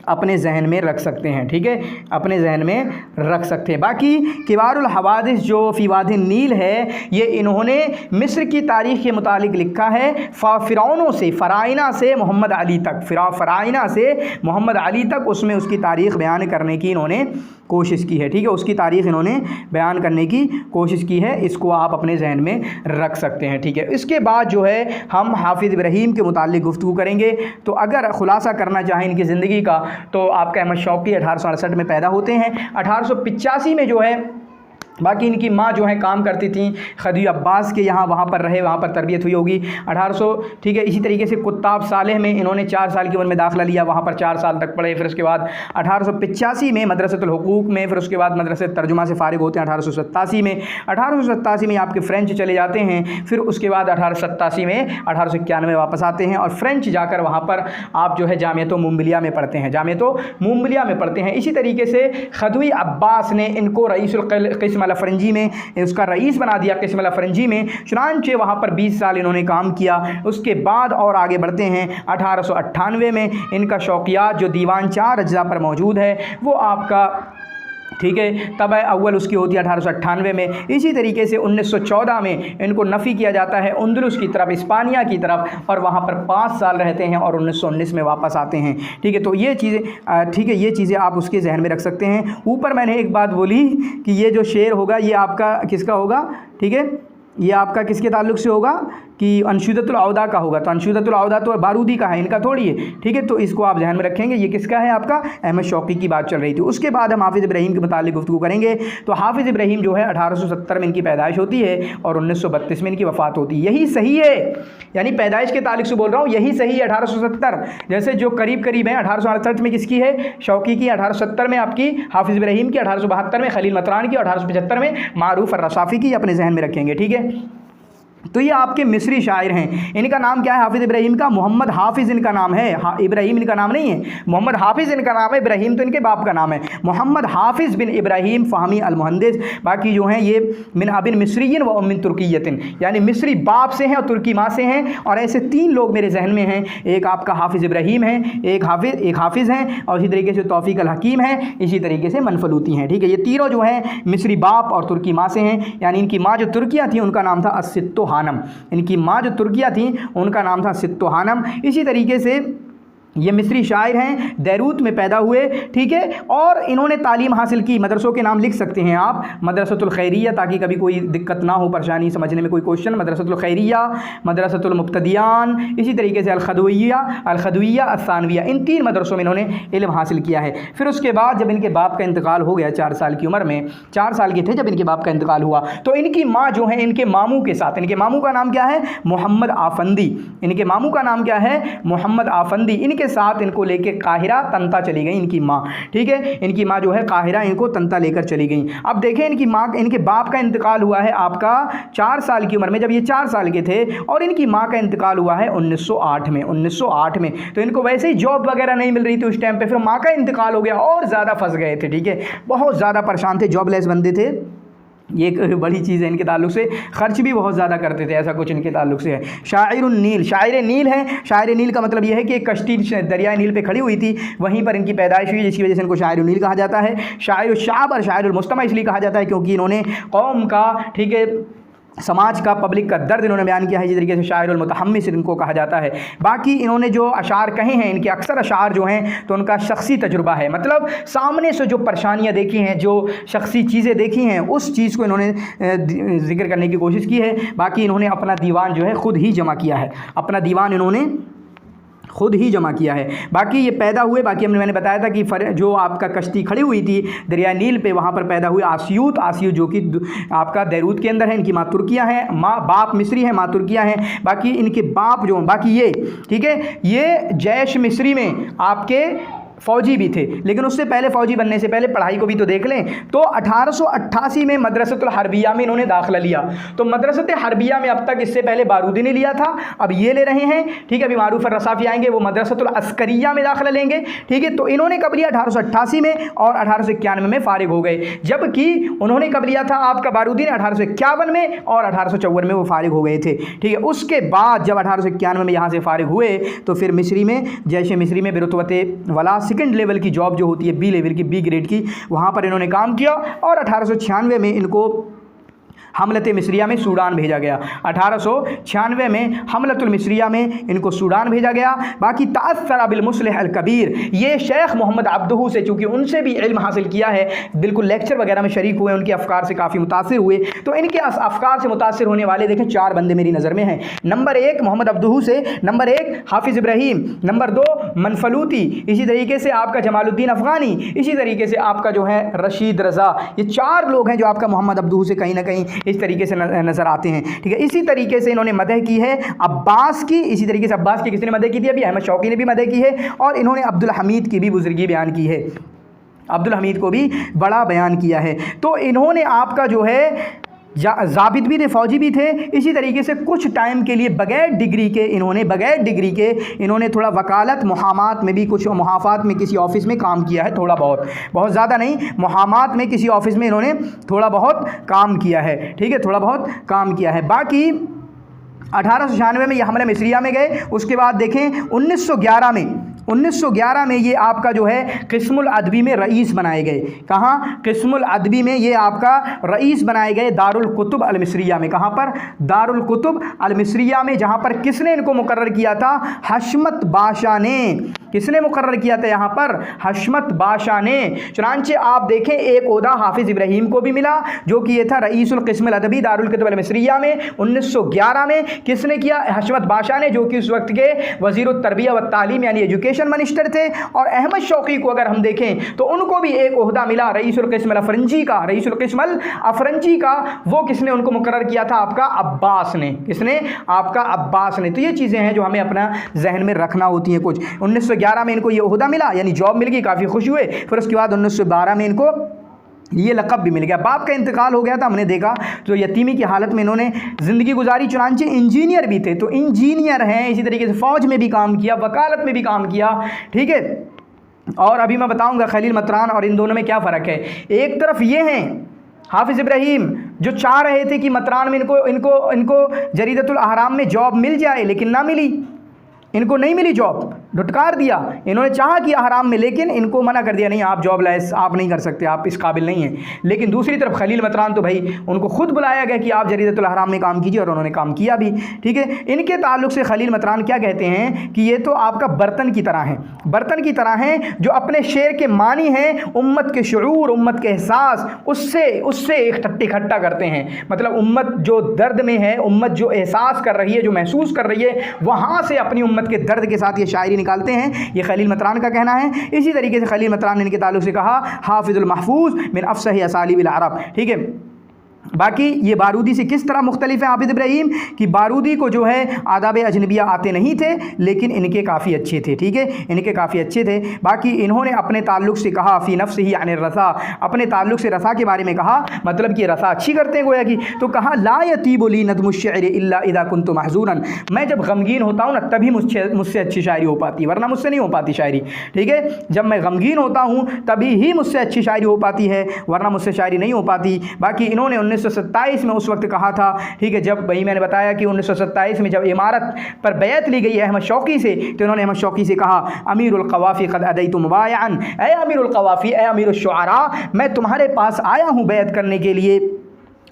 अपने जहन में रख सकते हैं, ठीक है, अपने जहन में रख सकते हैं। बाकी किबारुल हवादिस जो फ़ी वादी नील है, ये इन्होंने मिस्र की तारीख़ के मुतालिक लिखा है। फ़िरौनों से, फ़राइना से मोहम्मद अली तक, फ़राइना से मोहम्मद अली तक उसमें उसकी तारीख़ बयान करने की इन्होंने कोशिश की है, ठीक है, उसकी तारीख़ इन्होंने बयान करने की कोशिश की है। इसको आप अपने जहन में रख सकते हैं, ठीक है। इसके बाद जो है हम हाफिज़ इब्राहीम के मुतालिक गुफ्तगू करेंगे। तो अगर ख़ुलासा करना चाहें इनकी ज़िंदगी का, तो आपका अहमद शौक़ी 1868 में पैदा होते हैं। 1885 में जो है, बाकी इनकी माँ जो है काम करती थी खदी अब्बास के यहाँ, वहाँ पर रहे, वहाँ पर तरबियत हुई होगी 1800, ठीक है। इसी तरीके से कुत्ताब सालेह में इन्होंने 4 साल की उम्र में दाखिला लिया, वहाँ पर 4 साल तक पढ़े। फिर उसके बाद 1885 में मदरसतुल हुकूक में, फिर उसके बाद मदरसे तर्जुमा से फ़ारिग होते हैं 1887 में। 1887 में आपके फ़्रेंच चले जाते हैं। फिर उसके बाद 1887 में 1891 वापस आते हैं और फ़्रेंच जाकर वहाँ पर आप जो है जामियतो मुम्बिलिया में पढ़ते हैं, जामियतो मुम्बिलिया में पढ़ते हैं। इसी तरीके से खदवी अब्बास ने इनको रईसुल क़िस्म अल फ़रंजी में उसका रईस बना दिया, क़िस्म अल फ़रंजी में। चुनांचे वहाँ पर 20 साल इन्होंने काम किया। उसके बाद और आगे बढ़ते हैं 1898 में इनका शौकियात जो दीवान 4 अज्जा पर मौजूद है वो आपका, ठीक है, तब अव्वल उसकी होती है 1898 में। इसी तरीके से 1914 में इनको नफ़ी किया जाता है उंदलुस की तरफ, इस्पानिया की तरफ, और वहाँ पर 5 साल रहते हैं और 1919 में वापस आते हैं, ठीक है। तो ये चीज़ें, ठीक है, ये चीज़ें आप उसके जहन में रख सकते हैं। ऊपर मैंने एक बात बोली कि ये जो शेर होगा ये आपका किसका होगा, ठीक है, ये आपका किसके ताल्लुक़ से होगा कि अनशुदतुल औदा का होगा। तो अनशुदतुल औदा तो बारूदी का है, इनका थोड़ी है, ठीक है। तो इसको आप ध्यान में रखेंगे, ये किसका है, आपका अहमद शौक़ी की बात चल रही थी। उसके बाद हम हाफिज़ इब्राहीम के मुतालिक गुफ्तगू करेंगे। तो हाफिज़ इब्राहीम जो है 1870 में इनकी पैदाइश होती है और 1932 में इनकी वफ़ात होती है। यही सही है, यानी पैदाइश के ताल्लुक़ से बोल रहा हूँ, यही सही है 1870। जैसे जो करीब करीब है 1868 में किसकी है, शौक़ी की, 1870 में आपकी हाफिज़ इब्राहीम की, 1872 में खलील मतरान की और 1875 में मारूफ़ अर्रसाफ़ी की, अपने जहन में रखेंगे, ठीक है। तो ये आपके मिस्री शायर हैं। इनका नाम क्या है हाफिज़ इब्राहीम का, मोहम्मद हाफिज़ इनका नाम है, इब्राहीम इनका नाम नहीं है, मोहम्मद हाफिज़ इनका नाम है। इब्राहीम तो इनके बाप का नाम है, मोहम्मद हाफिज़ बिन इब्राहीम फ़हमी अल मुहंदिस। बाकी जो हैं ये मिन अबिन मिस्रियन व मिन तुर्कियतिन, यानी मिस्री बाप से हैं और तुर्की माँ से हैं। और ऐसे 3 लोग मेरे जहन में हैं, एक आपका हाफिज़ इब्राहीम है, एक हाफिज़ हैं, और इसी तरीके से तौफ़ीक अल हकीम है, इसी तरीके से मनफलूती हैं, ठीक है। ये तीनों जो हैं मिस्री बाप और तुर्की माँ से हैं। यानी इनकी माँ जो तुर्किया थी उनका नाम था अस्सित्तो हानम, इनकी माँ जो तुर्किया थी उनका नाम था सित्तो हानम। इसी तरीके से ये मिस्री शायर हैं, दैरूत में पैदा हुए, ठीक है। और इन्होंने तालीम हासिल की, मदरसों के नाम लिख सकते हैं आप, मदरसतुल खैरिया, ताकि कभी कोई दिक्कत ना हो, परेशानी समझने में कोई क्वेश्चन, मदरसतुल खैरिया, मदरसतुल मुब्तदियान, इसी तरीके से अल-खदविया अस-सानविया, इन 3 मदरसों में इन्होंने इल्म हासिल किया है। फिर उसके बाद जब इनके बाप का इंतकाल हो गया 4 साल की उम्र में, 4 साल के थे जब इनके बाप का इंतकाल हुआ, तो इनकी माँ जो है इनके मामू के साथ, इनके मामू का नाम क्या है, मोहम्मद आफंदी, इनके मामू का नाम क्या है, मोहम्मद आफंदी, इनके साथ इनको लेके काहिरा तंता चली गई इनकी माँ, ठीक है। इनकी माँ जो है काहिरा इनको तंता लेकर चली गई। अब देखें इनकी माँ, इनके बाप का इंतकाल हुआ है आपका 4 साल की उम्र में, जब ये 4 साल के थे, और इनकी माँ का इंतकाल हुआ है 1908 में, 1908 में। तो इनको वैसे ही जॉब वगैरह नहीं मिल रही थी उस टाइम पे, फिर माँ का इंतकाल हो गया और ज़्यादा फंस गए थे, ठीक है, बहुत ज़्यादा परेशान थे, जॉबलेस बंदे थे। ये एक बड़ी चीज़ है इनके ताल्लुक से, ख़र्च भी बहुत ज़्यादा करते थे, ऐसा कुछ इनके ताल्लुक से है। शायरुन नील, शायर नील है। शायर नील का मतलब यह है कि एक कश्ती दरियाए नील पे खड़ी हुई थी, वहीं पर इनकी पैदाइश हुई, जिसकी वजह से इनको शायर नील कहा जाता है। शायर शाब और शायर मुस्तमा इसलिए कहा जाता है क्योंकि इन्होंने कौम का, ठीक है, समाज का, पब्लिक का दर्द इन्होंने बयान किया है। इसी तरीके से शायरुल मुतहम्मिस इनको कहा जाता है। बाकी इन्होंने जो अशार कहे हैं, इनके अक्सर अशार जो हैं तो उनका शख्सी तजुर्बा है, मतलब सामने से जो परेशानियां देखी हैं, जो शख्सी चीज़ें देखी हैं, उस चीज़ को इन्होंने जिक्र करने की कोशिश की है। बाकी इन्होंने अपना दीवान जो है ख़ुद ही जमा किया है, अपना दीवान इन्होंने खुद ही जमा किया है। बाकी ये पैदा हुए, बाकी मैंने बताया था कि जो आपका कश्ती खड़ी हुई थी दरिया नील पे, वहाँ पर पैदा हुए आसियूत जो कि आपका दैरूत के अंदर है। इनकी माँ तुर्किया है, बाप मिस्री है, माँ तुर्किया है। बाकी इनके बाप जो, बाकी ये, ठीक है, ये जैश मिस्री में आपके फ़ौजी भी थे, लेकिन उससे पहले फ़ौजी बनने से पहले पढ़ाई को भी तो देख लें। तो 1888 में मदरसतुल हरबिया में इन्होंने दाखिला लिया। तो मदरसत हरबिया में अब तक इससे पहले बारूदी ने लिया था, अब ये ले रहे हैं, ठीक है। अभी मारूफ़ अर्रसाफ़ी आएंगे, वो मदरसतुल अस्करिया में दाखिला लेंगे, ठीक है। तो इन्होंने कब लिया, 1888 में, और 1891 में फ़ारिग हो गए। जबकि उन्होंने कब लिया था आपका बारूदी ने, 1851 में, और 1854 में वो फ़ारिग हो गए थे, ठीक है। उसके बाद जब 1891 में यहाँ से फ़ारिग हुए तो फिर मिस्री में, जैश मिस्री में बिरुतबत वला सेकंड लेवल की जॉब जो होती है बी लेवल की, बी ग्रेड की, वहाँ पर इन्होंने काम किया और 1896 में इनको हमलत मिस्रिया में सूडान भेजा गया। 1896 में हमलतुल मिस्रिया में इनको सूडान भेजा गया। बाकी ताअस्सर बिल मुस्लिह अल कबीर, ये शेख मोहम्मद अब्दुहू से, चूँकि उनसे भी इल्म हासिल किया है, बिल्कुल लेक्चर वगैरह में शरीक हुए, उनके अफकार से काफ़ी मुतासिर हुए। तो इनके अफकार से मुतासिर होने वाले देखें 4 बंदे मेरी नज़र में हैं। नंबर 1 मोहम्मद अब्दुहू से, नंबर 1 हाफिज़ इब्राहीम, नंबर 2 मनफलूती, इसी तरीके से आपका जमालुद्दीन अफ़गानी, इसी तरीके से आपका जो है रशीद रज़ा। ये 4 लोग हैं जो आपका मोहम्मद अब्दुहू से कहीं ना कहीं इस तरीके से नज़र आते हैं। ठीक है, इसी तरीके से इन्होंने मदह की है अब्बास की, इसी तरीके से अब्बास की किसने मदह की थी, अभी अहमद शौकी ने भी मदह की है, और इन्होंने अब्दुल हमीद की भी बुजुर्गी बयान की है, अब्दुल हमीद को भी बड़ा बयान किया है। तो इन्होंने आपका जो है ज़ाबित भी थे, फ़ौजी भी थे, इसी तरीके से कुछ टाइम के लिए बगैर डिग्री के इन्होंने थोड़ा वकालत मुहामात में भी, कुछ मुहाफ़ात में किसी ऑफ़िस में काम किया है, थोड़ा बहुत ज़्यादा नहीं, मुहामात में किसी ऑफ़िस में इन्होंने थोड़ा बहुत काम किया है। ठीक है, थोड़ा बहुत काम किया है। बाकी 1896 में ये हमला मिस्रिया में गए। उसके बाद देखें 1911 में ये आपका जो है क़िस्मुल अदबी में रईस बनाए गए। कहाँ? क़िस्मुल अदबी में ये आपका रईस बनाए गए दारुल कुतुब अल मिस्रिया में। कहाँ पर? दारुल कुतुब अल मिस्रिया में, जहाँ पर किसने इनको मुकर्रर किया था? हशमत बादशाह ने। किसने मुकर्रर किया था यहाँ पर? हशमत बादशाह ने। चुनांचे आप देखें एक ओहदा हाफिज़ इब्राहीम को भी मिला, जो कि ये था रईसुल क़िस्मुल अदबी दारुल कुतुब अल मिस्रिया में 1911 में। किसने किया? हशमत बादशाह ने, जो कि उस वक्त के वज़ीरुत तरबिया व तालीम यानी एजुकेशन मिनिस्टर थे। और अहमद शौकी को अगर हम देखें तो उनको भी एक ओहदा मिला रईसुल क़िस्मुल अफ़रंजी का, रईसुल क़िस्मुल अफ़रंजी का। वो किसने उनको मुकर्रर किया था? आपका अब्बास ने। किसने? आपका अब्बास ने। तो ये चीज़ें हैं जो हमें अपना जहन में रखना होती हैं। कुछ 1911 में इनको ये ओहदा मिला, यानी जॉब मिल गई, काफ़ी खुश हुए। फिर उसके बाद 1912 में इनको ये लक़ब भी मिल गया। बाप का इंतकाल हो गया था, हमने देखा, तो यतीमी की हालत में इन्होंने ज़िंदगी गुजारी। चुनांचे इंजीनियर भी थे, तो इंजीनियर हैं, इसी तरीके से फ़ौज में भी काम किया, वकालत में भी काम किया। ठीक है, और अभी मैं बताऊंगा खलील मतरान और इन दोनों में क्या फ़र्क है। एक तरफ ये हैं हाफिज़ इब्राहीम जो चाह रहे थे कि मतरान में इनको जरीदतुल अहराम में जॉब मिल जाए, लेकिन ना मिली, इनको नहीं मिली जॉब, धुटकार दिया। इन्होंने चाहा कि हराम में, लेकिन इनको मना कर दिया, नहीं आप जॉब लाइस आप नहीं कर सकते, आप इस काबिल नहीं हैं। लेकिन दूसरी तरफ खलील मतरान तो भाई उनको खुद बुलाया गया कि आप जरीदतुल अहराम में काम कीजिए, और उन्होंने काम किया भी। ठीक है, इनके ताल्लुक से खलील मतरान क्या कहते हैं कि ये तो आपका बर्तन की तरह हैं, बर्तन की तरह हैं जो अपने शेर के मानी हैं, उम्मत के शऊर, उम्मत के एहसास, उससे इकट्ठा करते हैं। मतलब उम्मत जो दर्द में है, उम्मत जो एहसास कर रही है, जो महसूस कर रही है, वहाँ से अपनी उम्मत के दर्द के साथ ये शायरी निकालते हैं। ये खलील मतरान का कहना है। इसी तरीके से खलील मतरान ने इनके ताल्लुक से कहा हाफिजुल महफूज मिन अफसही असालिबिल अरब। ठीक है, बाकी ये बारूदी से किस तरह मुख्तलिफ है हाफिज़ इब्राहीम कि बारूदी को जो है आदाब अजनबिया आते नहीं थे, लेकिन इनके काफ़ी अच्छे थे। ठीक है, इनके काफ़ी अच्छे थे। बाकी इन्होंने अपने ताल्लुक़ से कहा फ़ी नफ्सिही अन रसा, अपने ताल्लुक़ से रसा के बारे में कहा, मतलब कि रसा अच्छी करते हैं गोया की। तो कहा ला यतीबु ली नज़्मुश्शिअरि इल्ला इज़ा कुन्तु महज़ूनन, मैं जब गमगीन होता हूँ ना तभी मुझसे अच्छी शायरी हो पाती, वरना मुझसे नहीं हो पाती शायरी। ठीक है, जब मैं गमगीन होता हूँ तभी ही मुझसे अच्छी शायरी हो पाती है, वरना मुझसे शायरी नहीं हो पाती। बाकी इन्होंने 1927 में उस वक्त कहा था, ठीक है, जब वही मैंने बताया कि 1927 में जब इमारत पर बैत ली गई अहमद शौकी से, तो इन्होंने अहमद शौकी से कहा अमीरुल क़वाफ़ी क़द अदैतु मुबायअन, ऐ अमीरुल क़वाफ़ी, ऐ अमीरुश शुअरा, मैं तुम्हारे पास आया हूँ बैत करने के लिए,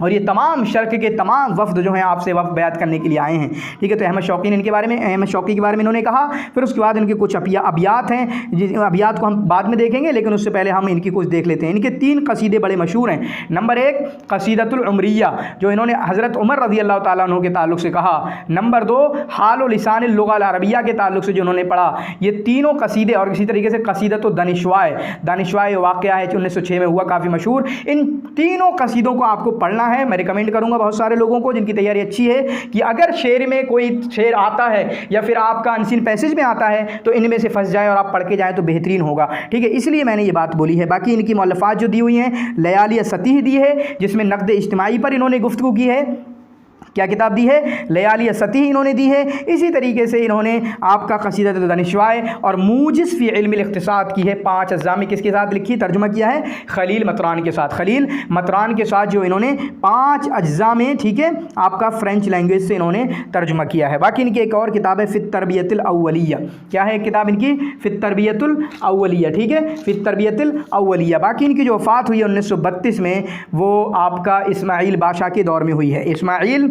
और ये तमाम शर्क के तमाम वफ़द जो हैं आपसे वफ़द बयात करने के लिए आए हैं। ठीक है, तो अहमद शौकी ने इनके बारे में, अहमद शौकी के बारे में इन्होंने कहा। फिर उसके बाद इनके कुछ अबियात हैं, जिस अबियात को हम बाद में देखेंगे, लेकिन उससे पहले हम इनकी कुछ देख लेते हैं। इनके 3 कसीदे बड़े मशहूर हैं। नंबर 1 कसीदतुल उमरिया, जो इन्होंने हज़रत उमर रज़ी अल्लाह तआला अन्हु के ताल्लुक़ से कहा। नंबर 2 हाल व लिसानिल लुग़ा अल अरबिया के ताल्लुक़ से जो उन्होंने पढ़ा। ये तीनों कसीदे, और इसी तरीके से कसीदतुल दानिशवाय वाक़या है 1906 में हुआ, काफ़ी मशहूर। इन तीनों कसीदों को आपको पढ़ना है। मैं रिकमेंड करूँगा बहुत सारे लोगों को जिनकी तैयारी अच्छी है कि अगर शेर में कोई शेर आता है या फिर आपका अनसीन पैसेज में आता है तो इनमें से फंस जाए और आप पढ़ के जाएँ तो बेहतरीन होगा। ठीक है, इसलिए मैंने ये बात बोली है। बाकी इनकी मुअल्लफ़ात जो दी हुई हैं, लयाली सतीह दी है जिसमें नक़द इज्तिमाई पर इन्होंने गुफ्तगू की है। क्या किताब दी है? लयाली सती इन्होंने दी है। इसी तरीके से इन्होंने आपका क़सीदत दानिशवाए और मूजिज़ फ़ी इल्मिल इक़्तिसाद की है। 5 अज़्ज़ा में किसके साथ लिखी, तर्जुमा किया है? खलील मतरान के साथ। खलील मतरान के साथ जो इन्होंने 5 अज़्ज़ा में, ठीक है, आपका फ़्रेंच लैंग्वेज से इन्होंने तर्जुमा किया है। बाकी इनकी एक और किताब है फ़ित तरबियतुल अव्वलिया। क्या है किताब इनकी? फ़ित तरबियतुल अव्वलिया, ठीक है, फ़ित तरबियतुल अव्वलिया। बाकी इनकी जो वफ़ात हुई है 1932 में, वो आपका इस्माइल बादशाह के दौर में हुई है। इस्माइल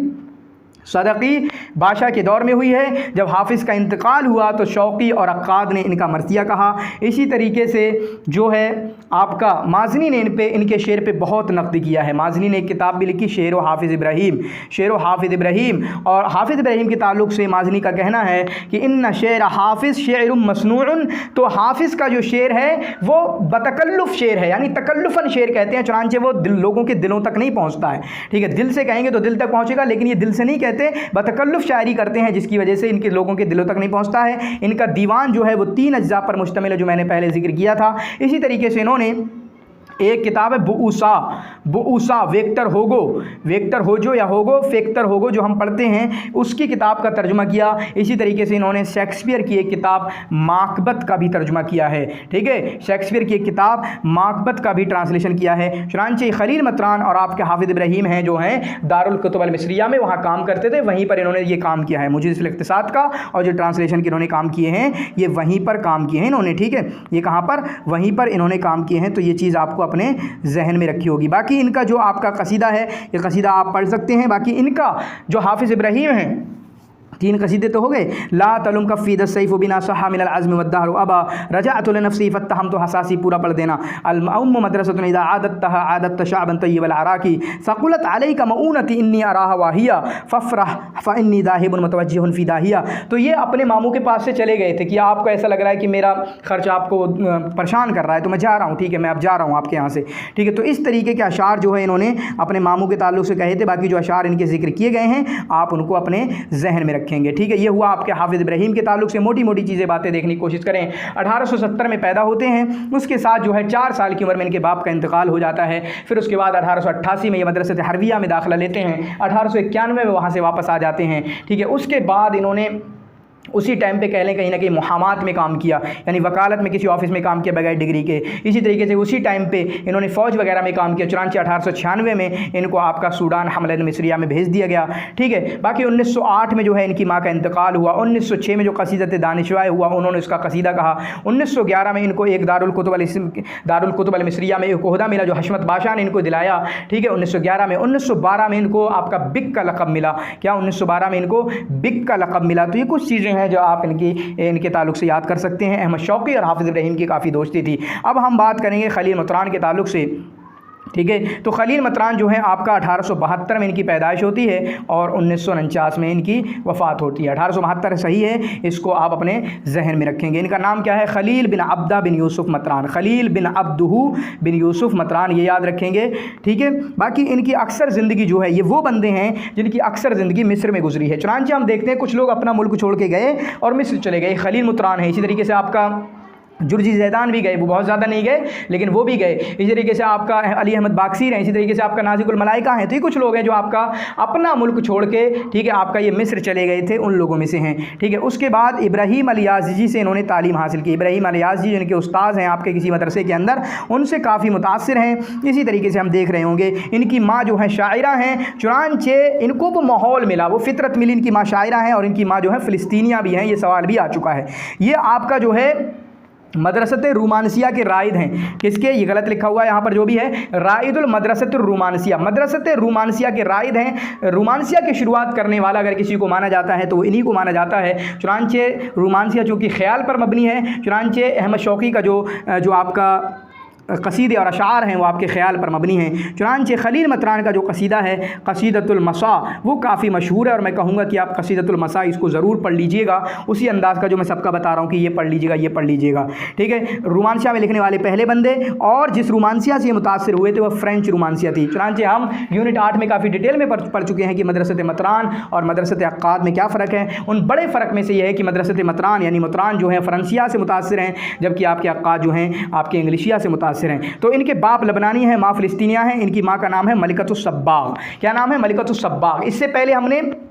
सदक़ी बादशाह के दौर में हुई है। जब हाफिज़ का इंतकाल हुआ तो शौक़ी और अक्काद ने इनका मरसिया कहा। इसी तरीके से जो है आपका माज़नी ने इनके शेर पे बहुत नक़द किया है। माज़नी ने एक किताब भी लिखी, शेर व हाफिज़ इब्राहीम, शेर व हाफिज़ इब्राहीम। और हाफिज़ इब्राहीम के ताल्लुक़ से माज़नी का कहना है कि इन्ना शेर हाफिज़ शेरुम मसनूउन, तो हाफिज़ का जो शेर है वो बतकल्लुफ़ शेर है, यानी तकल्लुफ़न शेर कहते हैं, चुनांचे वो लोगों के दिलों तक नहीं पहुँचता है। ठीक है, दिल से कहेंगे तो दिल तक पहुँचेगा, लेकिन ये दिल से नहीं कहते, बतकल्लुफ़ शायरी करते हैं, जिसकी वजह से इनके लोगों के दिलों तक नहीं पहुंचता है। इनका दीवान जो है वो 3 अज्जा पर मुश्तमिल है, जो मैंने पहले जिक्र किया था। इसी तरीके से इन्होंने एक किताब है बुऊसा वेक्टर होगो, वेक्टर होजो या होगो, फेक्टर होगो जो हम पढ़ते हैं, उसकी किताब का तर्जुमा किया। इसी तरीके से इन्होंने शेक्सपियर की एक किताब माकबत का भी तर्जुमा किया है। ठीक है, शेक्सपियर की एक किताब माकबत का भी ट्रांसलेशन किया है। चुनांचे खलील मतरान और आपके हाफिज़ इब्राहीम हैं, जो हैं दारुल कुतुब अल मिस्रिया में वहाँ काम करते थे, वहीं पर इन्होंने ये काम किया है। मुजीज़ इक़्तिसाद का और जो ट्रांसलेशन के इन्होंने काम किए हैं, ये वहीं पर काम किए हैं इन्होंने। ठीक है, ये कहाँ पर? वहीं पर इन्होंने काम किए हैं। तो ये चीज़ आपको अपने जहन में रखी होगी। बाकी इनका जो आपका कसीदा है, ये कसीदा आप पढ़ सकते हैं। बाकी इनका जो हाफिज़ इब्राहीम हैं, 3 कसीदे तो हो गए। ला तलुम कफ़ीद सैफ़ बिना सहा मिनल अज़्म वद्दहर अबा रजाअतु लिनफ़्सी फ़त्तहम तो हसासी, पूरा पढ़ देना। अल उम्म मदरसतुन इज़ा आदतहा आदत शअबन तय्यबल अराकी सक़ुलत अलैका मऊनती इन्नी अराहा वाहिया फ़फ़रह फ़इन्नी ज़ाहिबुन मुतवज्जिहुन फ़ी दाहिया। तो ये अपने मामू के पास से चले गए थे कि आपको ऐसा लग रहा है कि मेरा खर्च आपको परेशान कर रहा है, तो मैं जा रहा हूँ। ठीक है, मैं अब जा रहा हूँ आपके यहाँ से। ठीक है, तो इस तरीके के अशार जो है इन्होंने अपने मामू के ताल्लुक़ से कहे थे। बाकी जो अशार इनके ज़िक्र किए गए हैं, आप उनको अपने जहन में रखेंगे। ठीक है, ये हुआ आपके हाफिज़ इब्राहीम के ताल्लुक़ से। मोटी मोटी चीज़ें बातें देखने की कोशिश करें। 1870 में पैदा होते हैं, उसके साथ जो है 4 साल की उम्र में इनके बाप का इंतकाल हो जाता है। फिर उसके बाद 1888 में ये मदरसत हरविया में दाखिला लेते हैं। 1891 में वहाँ से वापस आ जाते हैं। ठीक है, उसके बाद इन्होंने उसी टाइम पे कह लें कहीं ना कहीं मुहामात में काम किया, यानी वकालत में किसी ऑफिस में काम किया बगैर डिग्री के। इसी तरीके से उसी टाइम पे इन्होंने फ़ौज वगैरह में काम किया। चुनांचे 1896 में इनको आपका सूडान हमला मिस्रिया में भेज दिया गया। ठीक है, बाकी 1908 में जो है इनकी माँ का इंतकाल हुआ। 1906 में जो कसीदत दानिशवाए हुआ, उन्होंने उसका कसीदा कहा। 1911 में इनको एक दारुल कुतुब अल मिस्रिया में एक ओहदा मिला, जो हशमत बादशाह ने इनको दिलाया। ठीक है, 1911 में। 1912 में इनको आपका बिक का लक़ब मिला। क्या? 1912 में इनको बिक का लक़ब मिला। तो ये कुछ चीज़ें हैं जो आप इनके ताल्लुक़ से याद कर सकते हैं। अहमद शौक़ी और हाफिज़ इब्राहीम की काफ़ी दोस्ती थी। अब हम बात करेंगे खलील मतरान के ताल्लुक़ से। ठीक है, तो खलील मतरान जो है आपका 1872 में इनकी पैदाइश होती है और 1949 में इनकी वफ़ात होती है। 1872 सही है, इसको आप अपने जहन में रखेंगे। इनका नाम क्या है? खलील बिन अब्दा बिन यूसुफ़ मतरान, खलील बिन अब्दुहू बिन यूसुफ़ मतरान, ये याद रखेंगे। ठीक है, बाकी इनकी अक्सर ज़िंदगी जो है, ये वो बंदे हैं जिनकी अक्सर ज़िंदगी मिस्र में गुजरी है। चुनांचे हम देखते हैं कुछ लोग अपना मुल्क छोड़ के गए और मिस्र चले गए, खलील मतरान है। इसी तरीके से आपका जुर्जी ज़ैदान भी गए, वो बहुत ज़्यादा नहीं गए लेकिन वो भी गए। इसी तरीके से आपका अली अहमद बाक्सीर हैं। इसी तरीके से आपका नाज़िकुल मलाइका हैं। तो ये कुछ लोग हैं जो आपका अपना मुल्क छोड़ के, ठीक है, आपका ये मिस्र चले गए थे, उन लोगों में से हैं। ठीक है, उसके बाद इब्राहीम अल याज़ी से इन्होंने तालीम हासिल की। इब्राहीम अल याज़ी जिनके उस्ताद हैं आपके किसी मदरसे के अंदर, उनसे काफ़ी मुतासिर हैं। इसी तरीके से हम देख रहे होंगे इनकी माँ जो है शायरा हैं। चुनांचे इनको वो माहौल मिला, वो फितरत मिली। इनकी माँ शायरा हैं और इनकी माँ जो है फ़िलिस्तीनिया भी हैं। ये सवाल भी आ चुका है। ये आपका जो है मदरसत रूमानसिया के राइद हैं। किसके? ये गलत लिखा हुआ है यहाँ पर, जो भी है राइदुल मदरसत रूमानसिया, मदरसत रूमानसिया के राइद हैं। रूमानसिया की शुरुआत करने वाला अगर किसी को माना जाता है तो वो इन्हीं को माना जाता है। चुनांचे रूमानसिया चूँकि ख्याल पर मबनी है, चुनांचे अहमद शौक़ी का जो आपका कसीदे और अशार हैं वो आपके ख्याल पर मबनी हैं। चुनांचे खलील मतरान का जो कसीदा है कसीदतुल मसा, वो काफ़ी मशहूर है और मैं कहूँगा कि आप कसीदतुल मसा इसको ज़रूर पढ़ लीजिएगा, उसी अंदाज़ का जो मैं सबका बता रहा हूँ कि ये पढ़ लीजिएगा, ये पढ़ लीजिएगा। ठीक है, रूमानसिया में लिखने वाले पहले बंदे, और जिस रूमानसिया से मुतासिर हुए थे वह फ्रेंच रूमानसिया थी। चुनांचे हम यूनिट 8 में काफ़ी डिटेल में पढ़ चुके हैं कि मदरसत मतरान और मदरसत अक्काद में क्या फ़र्क है। उन बड़े फ़र्क में से यह है कि मदरसत मतरान यानी मतरान जो है फ्रांसिया से मुतासिर हैं, जबकि आपके अक्काद जो हैं आपके इंग्लिशिया से मुतासिर मुतासिर हैं। तो इनके बाप लबनानी हैं, माँ फ़िलिस्तीनिया हैं, इनकी माँ का नाम है मलिकतुस सब्बाग। क्या नाम है? मलिकतुस सब्बाग। इससे पहले हमने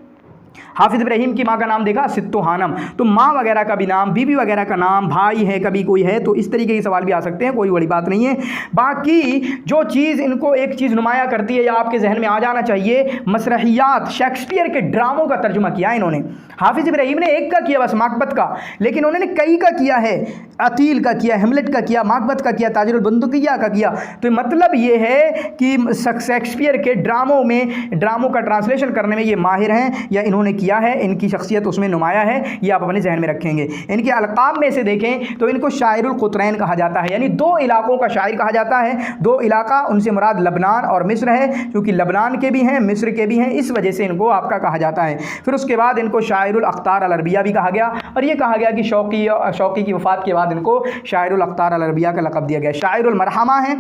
हाफिज़ इब्राहीम की माँ का नाम देखा सित्तो हानम। तो माँ वगैरह का भी नाम, बीबी वगैरह का नाम, भाई है कभी कोई है, तो इस तरीके के सवाल भी आ सकते हैं, कोई बड़ी बात नहीं है। बाकी जो चीज़ इनको एक चीज़ नुमाया करती है या आपके जहन में आ जाना चाहिए, मसरहियात, शेक्सपियर के ड्रामों का तर्जुमा किया इन्होंने। हाफिज़ इब्राहीम ने एक का किया बस, माकबत का, लेकिन उन्होंने कई का किया है। अतील का किया, हेमलेट का किया, माकबत का किया, ताजुल बंदुकिया का किया। तो मतलब ये है कि शेक्सपियर के ड्रामों का ट्रांसलेशन करने में ये माहिर हैं या इन्होंने किया है, इनकी शख्सियत उसमें नुमाया है, ये आप अपने जहन में रखेंगे। इनके अलकाब में से देखें तो इनको शायरुल क़ुत्रैन कहा जाता है, यानी दो इलाकों का शायर कहा जाता है। दो इलाका, उनसे मुराद लबनान और मिस्र है, क्योंकि लबनान के भी हैं, मिस्र के भी हैं, इस वजह से इनको आपका कहा जाता है। फिर उसके बाद इनको शायरुल अख्तार अल अरबिया भी कहा गया, और ये कहा गया कि शौकी की वफ़ात के बाद इनको शायरुल अख्तार अल अरबिया का लक़ब दिया गया। शायरुल मरहमा है,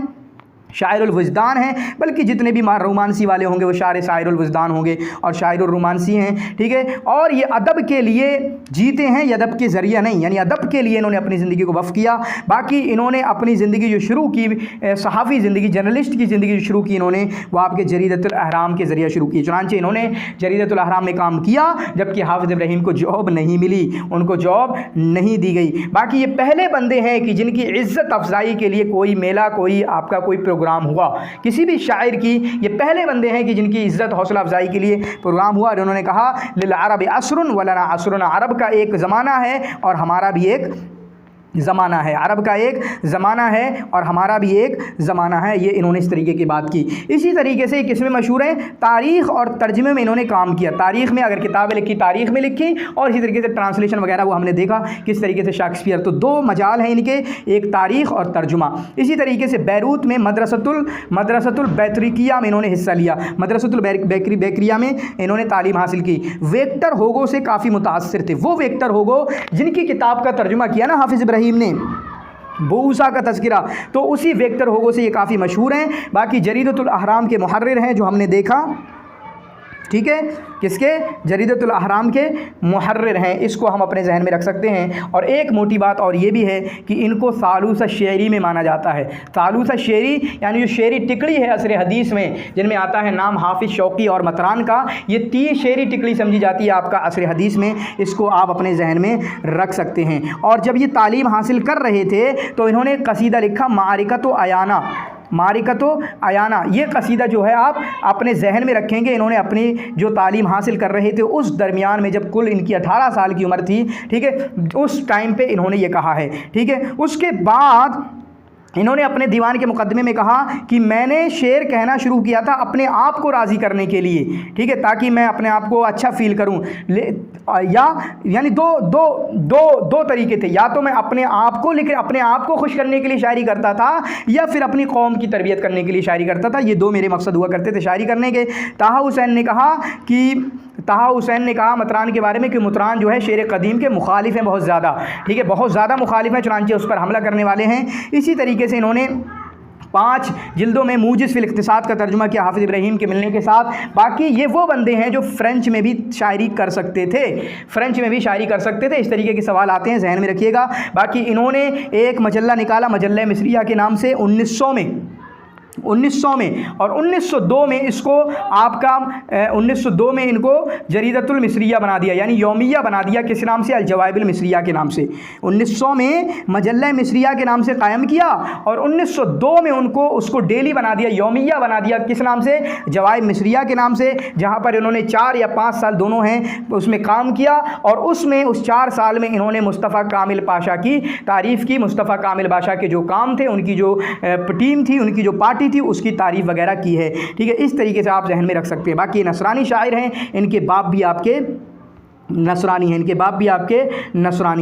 शायरुल वजदान है, बल्कि जितने भी रोमांसी वाले होंगे वो शायरुल वजदान होंगे और शायरुल रोमांसी हैं, ठीक है। और ये अदब के लिए जीते हैं, ये अदब के ज़रिए नहीं, यानी अदब के लिए इन्होंने अपनी ज़िंदगी को वफ़ किया। बाकी इन्होंने अपनी ज़िंदगी जो शुरू की, सहाफ़ी ज़िंदगी, जर्नलिस्ट की ज़िंदगी जो शुरू की इन्होंने, वो आपके जरीदतुल अहराम के ज़रिए शुरू की। चुनांचे इन्होंने जरीदतुल अहराम में काम किया, जबकि हाफिज़ इब्राहीम को जॉब नहीं मिली, उनको जॉब नहीं दी गई। बाकी ये पहले बंदे हैं कि जिनकी इज़्ज़त अफजाई के लिए कोई मेला, कोई आपका कोई प्रोग्राम हुआ, किसी भी शायर की, ये पहले बंदे हैं कि जिनकी इज्जत हौसला अफजाई के लिए प्रोग्राम हुआ। और उन्होंने कहा लिल अरब असरुन वलना असरुन, अरब का एक ज़माना है और हमारा भी एक ज़माना है, अरब का एक ज़माना है और हमारा भी एक ज़माना है। ये इन्होंने इस तरीके की बात की। इसी तरीके से किसमें मशहूर हैं? तारीख़ और तर्जमे में इन्होंने काम किया। तारीख़ में अगर किताबें लिखी, तारीख़ में लिखी, और इसी तरीके से ट्रांसलेशन वगैरह वो हमने देखा किस तरीके से शेक्सपियर। तो दो मजाल हैं इनके, एक तारीख़ और तर्जुमा। इसी तरीके से बैरूत में मदरसतुल बैतरिकिया में इन्होंने हिस्सा लिया, मदरसतुल बैकरिया में इन्होंने तालीम हासिल की। वेक्टर होगो से काफ़ी मुतासिर थे, वो वेक्टर होगो जिनकी किताब का तर्जुमा किया ना हाफिज़ इब्राहीम ने, बूसा का तज़किरा, तो उसी वेक्टर होगो से ये काफ़ी मशहूर हैं। बाकी जरीदतुल अहराम के मुहर्रिर हैं जो हमने देखा, ठीक है, किसके? जरीदतुल अहराम के मुहर्रिर हैं, इसको हम अपने जहन में रख सकते हैं। और एक मोटी बात और ये भी है कि इनको सालूसा शेरी में माना जाता है। सालूसा शेरी यानी जो शेरी टिकड़ी है असर हदीस में, जिनमें आता है नाम हाफिज़, शौकी और मतरान का, ये 3 शेरी टिकड़ी समझी जाती है आपका असर हदीस में, इसको आप अपने जहन में रख सकते हैं। और जब ये तालीम हासिल कर रहे थे तो इन्होंने कसीदा लिखा मारिकतो अयाना, मारिकतो अयाना। ये कसीदा जो है आप अपने जहन में रखेंगे। इन्होंने अपनी जो तालीम हासिल कर रहे थे उस दरमियान में, जब कुल इनकी 18 साल की उम्र थी, ठीक है, उस टाइम पे इन्होंने ये कहा है, ठीक है। उसके बाद इन्होंने अपने दीवान के मुकदमे में कहा कि मैंने शेर कहना शुरू किया था अपने आप को राज़ी करने के लिए, ठीक है, ताकि मैं अपने आप को अच्छा फील करूं। यानी दो तरीके थे, या तो मैं अपने आप को अपने आप को खुश करने के लिए शायरी करता था, या फिर अपनी कौम की तरबियत करने के लिए शायरी करता था। ये दो मेरे मकसद हुआ करते थे शायरी करने के। ताहा हुसैन ने कहा मतरान के बारे में कि मतरान जो है शेर कदीम के मुखालिफ हैं बहुत ज़्यादा, ठीक है, बहुत ज़्यादा मुखालिफ हैं, चुनांचे उस पर हमला करने वाले हैं। इसी तरीके से इन्होंने 5 जिल्दों में मूजिज़ फिल इख्तिसाद का तर्जुमा किया हाफिज़ इब्राहीम के मिलने के साथ। बाकी ये वो बंदे हैं जो फ़्रेंच में भी शायरी कर सकते थे, इस तरीके के सवाल आते हैं, जहन में रखिएगा। बाकी इन्होंने एक मजल्ला निकाला, मजल्ला मिस्रिया के नाम से, 1900 में, और 1902 में इसको आपका 1902 में इनको जरीदतुल मिस्रिया बना दिया, यानी यौमिया बना दिया। किस नाम से? अल जवाइबुल मिस्रिया के नाम से। 1900 में मजल्ला मिस्रिया के नाम से कायम किया, और 1902 में उसको डेली बना दिया, यौमिया बना दिया। किस नाम से? जवाइब मिस्रिया के नाम से, जहाँ पर इन्होंने 4 या 5 साल दोनों हैं उसमें काम किया। और उसमें उस 4 साल में इन्होंने मुस्तफ़ा कामिल पाशा की तारीफ़ की। मुस्तफ़ा कामिल पाशा के जो काम थे, उनकी जो टीम थी, उनकी जो पार्टी थी, उसकी तारीफ़ वगैरह की है, ठीक है। इस तरीके से आप जहन में रख सकते हैं। बाकी नसरानी शायर हैं, इनके बाप भी आपके नसरानी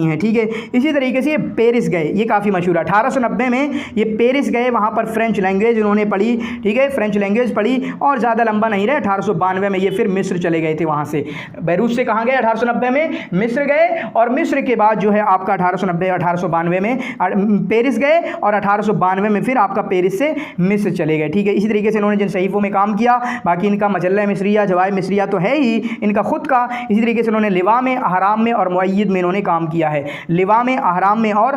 हैं, ठीक है। इसी तरीके से ये पेरिस गए, ये काफ़ी मशहूर है। 1890 में ये पेरिस गए, वहाँ पर फ्रेंच लैंग्वेज उन्होंने पढ़ी, ठीक है, फ्रेंच लैंग्वेज पढ़ी, और ज़्यादा लंबा नहीं रहे। 1892 में ये फिर मिस्र चले गए थे। वहाँ से बैरूत से कहाँ गए? 1890 में मिस्र गए, और मिस्र के बाद जो है आपका 1892 में पेरिस गए, और 1892 में फिर आपका पेरिस से मिस्र चले गए, ठीक है। इसी तरीके से इन्होंने जिन सहीफ़ों में काम किया, बाकी इनका मजल्ला मिस्रिया, जवाइब मिस्रिया तो है ही इनका ख़ुद का। इसी तरीके से इन्होंने लिवा में, अहराम में और मुअय्यद में इन्होंने काम किया है। लिवा में, अहराम में और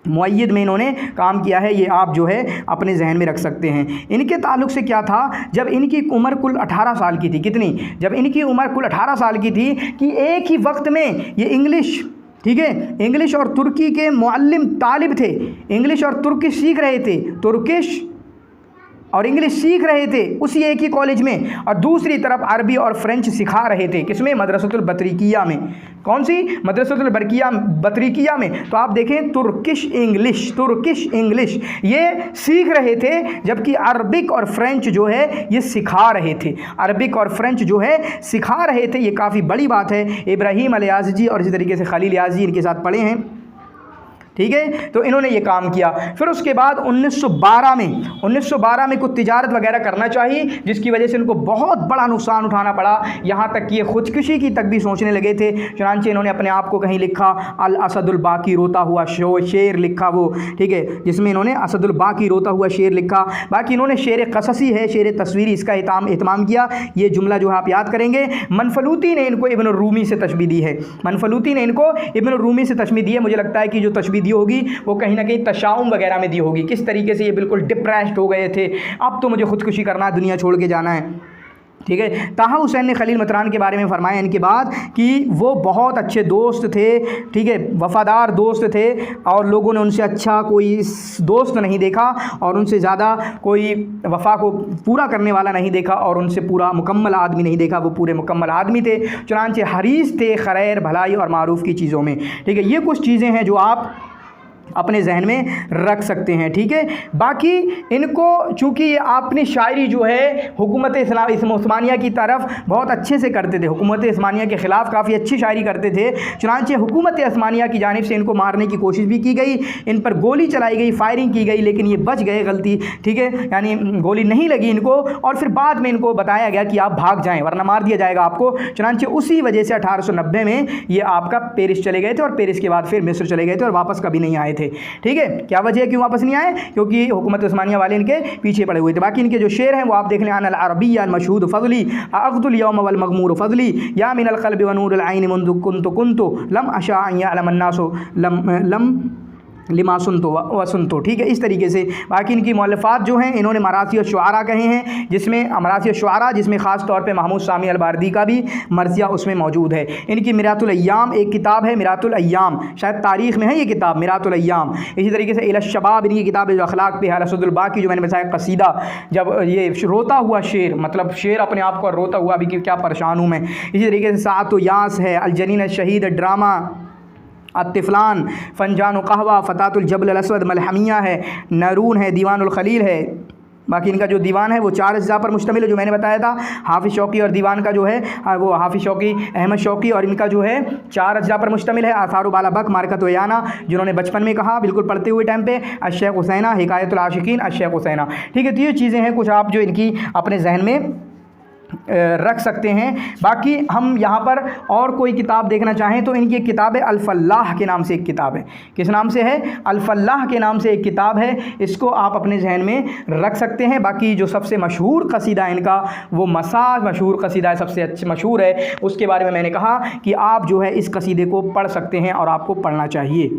मुअय्यद में इन्होंने काम किया है, ये आप जो है अपने जहन में रख सकते हैं। इनके ताल्लुक से क्या था, जब इनकी उम्र कुल 18 साल की थी, कितनी, जब इनकी उम्र कुल 18 साल की थी कि एक ही वक्त में ये इंग्लिश, ठीक है, इंग्लिश और तुर्की के मुअल्लिम तालिब थे, इंग्लिश और तुर्की सीख रहे थे, तुर्किश और इंग्लिश सीख रहे थे उसी एक ही कॉलेज में, और दूसरी तरफ अरबी और फ्रेंच सिखा रहे थे, किसमें, मदरसतुल बतरीकिया में। कौन सी, मदरसतुल बतरीकिया में। तो आप देखें तुर्किश इंग्लिश ये सीख रहे थे, जबकि अरबिक और फ्रेंच जो है ये सिखा रहे थे, अरबिक और फ्रेंच जो है सिखा रहे थे। ये काफ़ी बड़ी बात है। इब्राहिम अल-याज़जी और इसी तरीके से खलील याज़ी इनके साथ पढ़े हैं, ठीक है। तो इन्होंने ये काम किया। फिर उसके बाद 1912 में कुछ तिजारत वगैरह करना चाहिए, जिसकी वजह से इनको बहुत बड़ा नुकसान उठाना पड़ा, यहाँ तक कि ये खुदकुशी की तक भी सोचने लगे थे। चुनांचे इन्होंने अपने आप को कहीं लिखा अल असदुल बाकी रोता हुआ शेर लिखा वो, ठीक है, जिसमें इन्होंने असदुल बाकी रोता हुआ शेर लिखा। बाकी इन्होंने शेर कससी है, शेर तस्वीरी, इसका एहतमाम किया। ये जुमला जो आप याद करेंगे, मनफलूती ने इनको इब्न रूमी से तशबीह दी है, मनफलूती ने इनको इब्न रूमी से तशबीह दी है। मुझे लगता है कि जो तशबीह दी होगी वो कहीं ना कहीं तशाउम वगैरह में दी होगी, किस तरीके से ये बिल्कुल डिप्रेस्ड हो गए थे, अब तो मुझे खुदकुशी करना है, दुनिया छोड़ के जाना है, ठीक है। ताहा हुसैन ने खलील मतरान के बारे में फरमाया इनके बाद कि वो बहुत अच्छे दोस्त थे, ठीक है, वफ़ादार दोस्त थे, और लोगों ने उनसे अच्छा कोई दोस्त नहीं देखा और उनसे ज़्यादा कोई वफ़ा को पूरा करने वाला नहीं देखा और उनसे पूरा मुकम्मल आदमी नहीं देखा। वो पूरे मुकम्मल आदमी थे, चुनांचे हरीस थे खैर भलाई और मारूफ़ की चीज़ों में, ठीक है। ये कुछ चीज़ें हैं जो आप अपने जहन में रख सकते हैं, ठीक है। बाकी इनको चूँकि अपनी शायरी जो है हुकूमत उस्मानिया की तरफ बहुत अच्छे से करते थे, हुकूमत उस्मानिया के ख़िलाफ़ काफ़ी अच्छी शायरी करते थे, चुनांचे हुकूमत उस्मानिया की जानिब से इनको मारने की कोशिश भी की गई, इन पर गोली चलाई गई, फायरिंग की गई, लेकिन ये बच गए, गलती, ठीक है, यानी गोली नहीं लगी इनको, और फिर बाद में इनको बताया गया कि आप भाग जाएँ वरना मार दिया जाएगा आपको। चुनांचे उसी वजह से 1890 में ये आपका पेरिस चले गए थे, और पेरिस के बाद फिर मिस्र चले गए थे और वापस कभी नहीं आए थे, ठीक है। क्या वजह है क्यों वापस नहीं आए, क्योंकि हुकूमत उस्मानिया वाले इनके पीछे पड़े हुए थे। बाकी इनके जो शेर हैं वो आप देख लें, अनल अरबिय्या मशहूद फज़ली अक़दुल यौम वल मग़मूर फज़ली या मिनल क़ल्बि व नूरिल ऐनि मुंज़ कुन्तु लम अशा अन यअलम अन्नासु लम लिमा सुनतो व सुनतो, ठीक है, इस तरीके से। बाकी इनकी मौलफ़ात जो हैं इन्होंने मरासी और शुआरा कहे हैं, जिसमें मरासी और शुआरा जिसमें ख़ास तौर पे महमूद सामी अलबारदी का भी मर्ज़िया उसमें मौजूद है। इनकी मिरातुल अय्याम एक किताब है, मिरातुल अय्याम, शायद तारीख़ में है ये किताब मिरातुल अय्याम। इसी तरीके से इलश शबाब इनकी किताब है जो अखलाक पे है, असदुल बाकी जो मैंने बताया कसीदा, जब ये रोता हुआ शेर, मतलब शेर अपने आप को रोता हुआ भी कि क्या परेशान हूँ मैं। इसी तरीके से सात यास है, अल जनीन शहीद ड्रामा, अतिफ़लान, फ़नजान कहवा, फ़तातुल जबल असवद, मलहमिया है, नरून है, दीवानुल खलील है। बाकी इनका जो दीवान है वो 4 अज्जा पर मुश्तमिल है, जो मैंने बताया था। हाफिज़ शौकी और दीवान का जो है वो हाफिज़ शौकी, अहमद शौकी, और इनका जो है 4 अज्जा पर मुश्तमिल है। आसार बाला बक, मारकत याना, जिन्होंने बचपन में कहा बिल्कुल पढ़ते हुए टाइम पे, अशेख हुसैना, हिकायतुल आशिकीन, अशेख हुसैना, ठीक है। तो ये चीज़ें हैं कुछ आप जो इनकी अपने जहन में रख सकते हैं। बाकी हम यहाँ पर और कोई किताब देखना चाहें तो इनकी एक किताब है अल-फल्लाह के नाम से एक किताब है। किस नाम से है? अल-फल्लाह के नाम से एक किताब है, इसको आप अपने जहन में रख सकते हैं। बाकी जो सबसे मशहूर कसीदा है इनका वो मसाज मशहूर कसीदा है, सबसे अच्छा मशहूर है, उसके बारे में मैंने कहा कि आप जो है इस कसीदे को पढ़ सकते हैं और आपको पढ़ना चाहिए।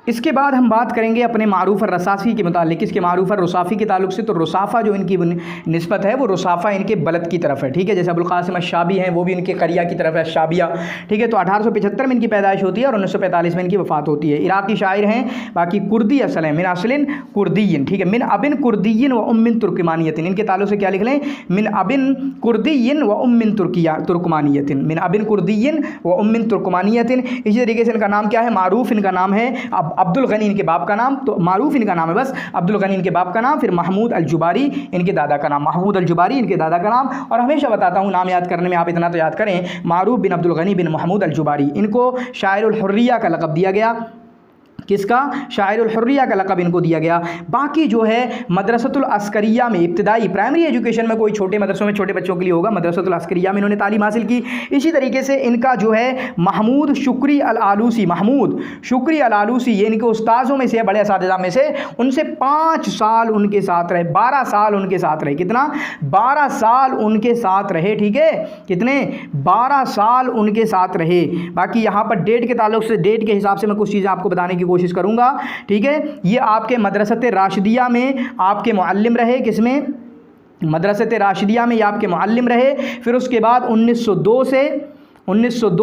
इसके बाद हम बात करेंगे अपने मारूफ़ और रसाफ़ी के मुतालिक। इसके मारूफ़ और रुसाफ़ी के ताल्लुक से तो रुसाफ़ा जो इनकी निस्बत है वो रुसाफ़ा इनके बलद की तरफ है, ठीक है। जैसे अबुल क़ासिम अश-शाबी हैं वो भी इनके क़रिया की तरफ है, शाबिया, ठीक है। तो 1875 में इनकी पैदाइश होती है और 1945 में इनकी वफ़ात होती है। इराक़ी शायर हैं, बाकी कुर्दी असल है, मिन असलिन कुर्दियन, ठीक है, मिन अबिन कुर्दियन व उम्मिन तुर्कमानियतिन। इनके ताल्लुक से क्या लिख लें? मिन अबिन कुर्दियन व उम्मिन तुर्कमानियतिन, मिन अबिन कुर्दियन व उम्मिन तुर्कमानियतिन। इसी तरीके से इनका नाम क्या है? मारूफ़ इनका नाम है अब्दुल गनी, इनके बाप का नाम, तो मारूफ़ इनका नाम है बस अब्दुल गनी इनके बाप का नाम, फिर महमूद अल-जुबारी इनके दादा का नाम, महमूद अल-जुबारी इनके दादा का नाम। और हमेशा बताता हूँ नाम याद करने में आप इतना तो याद करें, मारूफ़ बिन अब्दुल गनी बिन महमूद अल-जुबारी, इनको शायर उल हुर्रिया का लक़ब दिया गया, किसका? शायरुल हुर्रिया का लक़ब इनको दिया गया। बाकी जो है मदरसतुल अस्करिया में इब्तिदाई प्राइमरी एजुकेशन में कोई छोटे मदरसों में छोटे बच्चों के लिए होगा, मदरसतुल अस्करिया में इन्होंने तालीम हासिल की। इसी तरीके से इनका जो है महमूद शुक्री अल आलूसी, महमूद शुक्री अल आलूसी, ये इनके उस्ताज़ों में से, बड़े असातिज़ा में से, उनसे 5 साल उनके साथ रहे, 12 साल उनके साथ रहे। कितना? 12 साल उनके साथ रहे। ठीक है, कितने? 12 साल उनके साथ रहे। बाकी यहाँ पर डेट के ताल्लुक से, डेट के हिसाब से मैं कुछ चीज़ें आपको बताने की कोशिश करूंगा। ठीक है, ये आपके मदरसत राशिदिया में आपके मुअल्लिम रहे। किसमें? मदरसत राशिदिया में ये आपके मुअल्लिम रहे। फिर उसके बाद 1902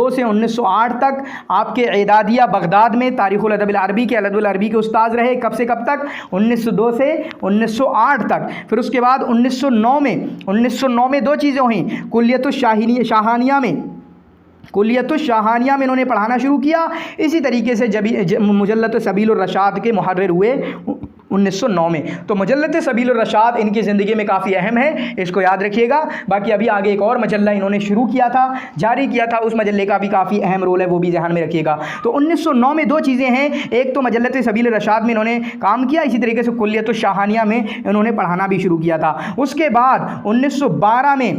से 1908 तक आपके एदादिया बगदाद में तारीख़ुल अदब अरबी के अरबी के उस्ताद रहे। कब से कब तक? 1902 से 1908 तक। फिर उसके बाद 1909 में 2 चीज़ें हुई। कुल्लियतुश शाहानिया में इन्होंने पढ़ाना शुरू किया। इसी तरीके से जब मुजल्लत सबीलुर रशाद के मुहर्रिर हुए 1909 में। तो मुजल्लत सबीलुर रशाद इनकी ज़िंदगी में काफ़ी अहम है, इसको याद रखिएगा। बाकी अभी आगे एक और मजल्ला इन्होंने शुरू किया था, जारी किया था, उस मजल्ले का भी काफ़ी अहम रोल है, वो भी ध्यान में रखिएगा। तो 1909 में 2 चीज़ें हैं, एक तो मजल्लत सबीलुर रशाद में इन्होंने काम किया, इसी तरीके से कुल्लियतुश शाहानिया में इन्होंने पढ़ाना भी शुरू किया था। उसके बाद 1912 में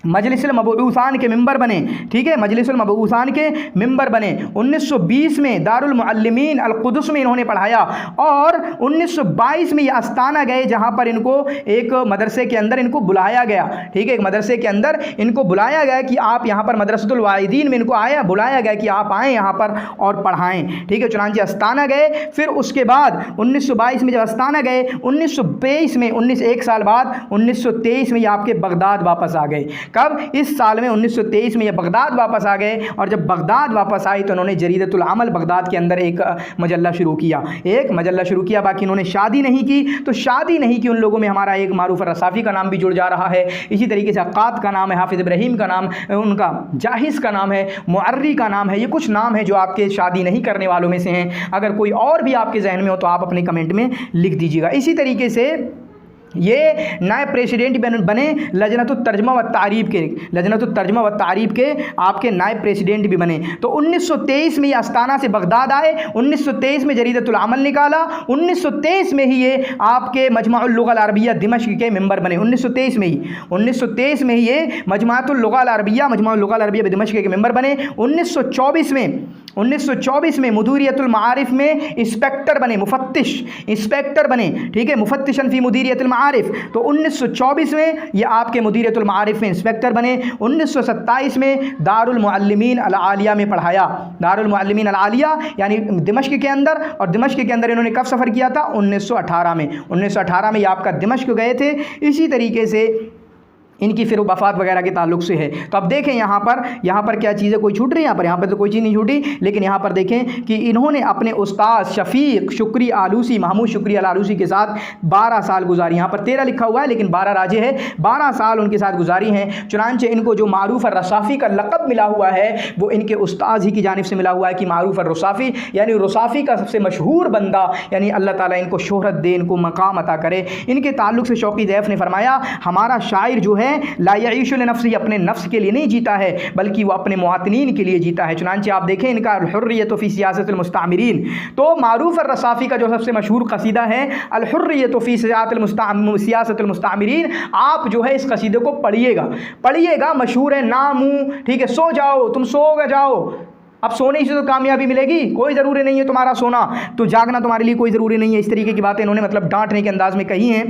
मजलिसुल मबऊसान के मेंबर बने। ठीक है, मजलिसुल मबऊसान के मेंबर बने। 1920 में दारुल मुअल्लिमीन अल कुदस में इन्होंने पढ़ाया और 1922 में ये अस्ताना गए, जहाँ पर इनको एक मदरसे के अंदर इनको बुलाया गया। ठीक है, एक मदरसे के अंदर इनको बुलाया गया कि आप यहाँ पर मदरसतुल वाइदीन में इनको बुलाया गया कि आप आएँ यहाँ पर और पढ़ाएँ। ठीक है, चुनांचे अस्ताना गए। फिर उसके बाद 1922 में जब अस्ताना गए, 1923 में 1 साल बाद 1923 में ये आपके बगदाद वापस आ गए। कब? इस साल में 1923 में ये बगदाद वापस आ गए। और जब बगदाद वापस आए तो उन्होंने जरीदतुल अमल बगदाद के अंदर एक मजल्ला शुरू किया। बाकी इन्होंने शादी नहीं की। तो शादी नहीं की उन लोगों में हमारा एक मारूफ रसाफ़ी का नाम भी जुड़ जा रहा है। इसी तरीके से अक्कात का नाम है, हाफिज़ इब्राहीम का नाम, उनका जाहिज़ का नाम है, मुअर्री का नाम है। ये कुछ नाम है जो आपके शादी नहीं करने वालों में से हैं। अगर कोई और भी आपके जहन में हो तो आप अपने कमेंट में लिख दीजिएगा। इसी तरीके से ये नायब प्रेसिडेंट बने लजनतुत तर्जुमा व तारीफ के आपके नायब प्रेसिडेंट भी बने। तो 1923 में ये अस्ताना से बगदाद आए, 1923 में जरीदतुल अमल निकाला, 1923 में ही ये आपके मजमुअल लुग़ल अरबिया दिमश्क के मेंबर बने। 1923 में ही ये मजमुअल लुग़ल अरबिया दिमश्क के मेंबर बने। 1924 में मुदीरियतुल मारिफ में इंस्पेक्टर बने, इंस्पेक्टर बने। ठीक है, मुफत्तिशन फी मुदीरियतुल मारिफ। तो 1924 में ये आपके मुदीरियतुल मारिफ में इंस्पेक्टर बने। 1927 में दारुल मुअल्लिमीन अल आलिया में पढ़ाया, दारुल मुअल्लिमीन अल आलिया यानी दिमश्क के अंदर। और दिमश्क के अंदर इन्होंने कब सफ़र किया था? 1918 में। 1918 में ये आपका दिमश्क गए थे। इसी तरीके से इनकी फिर वफ़ात वगैरह के ताल्लुक से है। तो अब देखें यहाँ पर क्या चीज़ें कोई छूट रही है? यहाँ पर तो कोई चीज़ नहीं छूटी। लेकिन यहाँ पर देखें कि इन्होंने अपने उस्ताद शफ़ीक शुक्री आलूसी, महमूद शुक्री अल आलूसी के साथ 12 साल गुजारी। यहाँ पर 13 लिखा हुआ है लेकिन 12 राजे है, 12 साल उनके साथ गुजारी हैं। चुनांचे इनको जो मारूफ और रसाफ़ी का लक़ब मिला हुआ है वो इनके उस्ताद ही की जानिब से मिला हुआ है कि मारूफ और रसाफ़ी, यानी रसाफ़ी का सबसे मशहूर बंदा। यानी अल्लाह ताला इनको शोहरत दे, इनको मकाम अता करे। इनके ताल्लुक से शौकी ज़ैफ़ ने फरमाया, हमारा शायर जो है ला यईशु लिनफ्सी, अपने नफ्स के लिए नहीं जीता है बल्कि वो अपने मुआतिनीन के लिए जीता है। चुनांचे आप देखें इनका अल हुर्रियतु फ़ी सियासतिल मुस्तामिरीन। तो मारूफ और रसाफ़ी का जो सबसे मशहूर कसीदा है अल हुर्रियतु फ़ी सियासतिल मुस्तामिरीन, आप जो है इस कसीदे को पढ़िएगा। मशहूर है, नामू। ठीक है, सो जाओ, तुम सो जाओ। अब सोने से तो कामयाबी मिलेगी, कोई ज़रूरी नहीं है तुम्हारा सोना, तो जागना तुम्हारे लिए कोई ज़रूरी नहीं है। इस तरीके की बातें इन्होंने मतलब डांटने के अंदाज में कही हैं।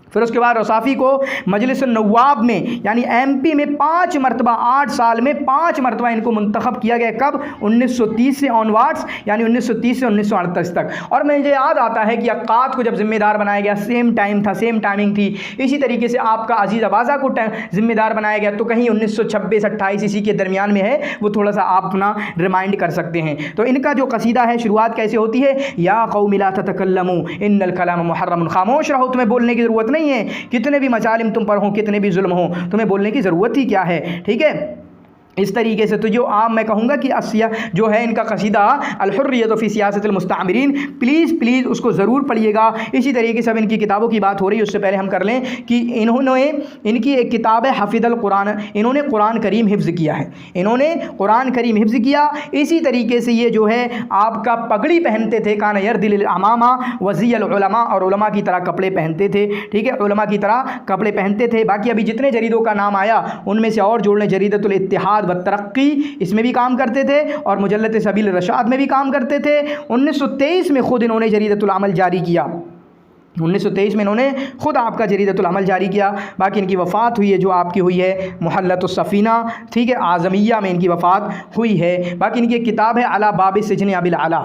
फिर उसके बाद रसाफ़ी को मजलिस नवाब में यानी MP में 5 मरतबा, 8 साल में 5 मरतबा इनको मुंतखब किया गया। कब? 1930 से ऑनवर्ड्स, यानी 1930 से 1938 तक। और मुझे याद आता है कि अक्कात को जब जिम्मेदार बनाया गया सेम टाइमिंग थी। इसी तरीके से आपका अजीज़ अबाज़ा को जिम्मेदार बनाया गया, तो कहीं 1926-28 इसी के दरमियान में है, वो थोड़ा सा आप अपना रिमाइंड कर सकते हैं। तो इनका जो कसीदा है शुरुआत कैसे होती है? या कौमी ला ततकल्लमू इन्नल कलाम मुहर्रम, खामोश रहो, तुम्हें बोलने की ज़रूरत नहीं है। कितने भी मजालिम तुम पर हो, कितने भी जुल्म हो, तुम्हें बोलने की ज़रूरत ही क्या है। ठीक है, इस तरीके से। तो जो आप मैं कहूँगा कि असिया जो है इनका कसीदा अल-हुर्रियत फ़ी सियासतिल मुस्तअमरीन, प्लीज़ उसको ज़रूर पढ़िएगा। इसी तरीके से अब इनकी किताबों की बात हो रही है, उससे पहले हम कर लें कि इनकी एक किताब है हफ़िज़ुल कुरान, इन्होंने कुरान करीम हिफ्ज़ किया है, इन्होंने कुरान करीम हिफ्ज़ किया। इसी तरीके से ये जो है आपका पगड़ी पहनते थे, कान यरदिल अमामा वज़ियल उलमा, और उलमा की तरह कपड़े पहनते थे, ठीक है, उलमा की तरह कपड़े पहनते थे। बाकी अभी जितने जरीदों का नाम आया उनमें से और जोड़ लें, जरीदतुल इत्तिहाद व तरक्की, इसमें भी काम करते थे, और मुजल्लद सबील रशाद में भी काम करते थे। 1923 में खुद इन्होंने जरीदतुल अमल जारी किया, 1923 में इन्होंने खुद आपका जरीदतुल अमल जारी किया। बाकी इनकी वफ़ात हुई है जो आपकी हुई है मुहल्लतुस सफ़ीना, ठीक है, आज़मिया में इनकी वफ़ात हुई है। बाकी इनकी एक किताब है अला बाब सिजन अबिल आला,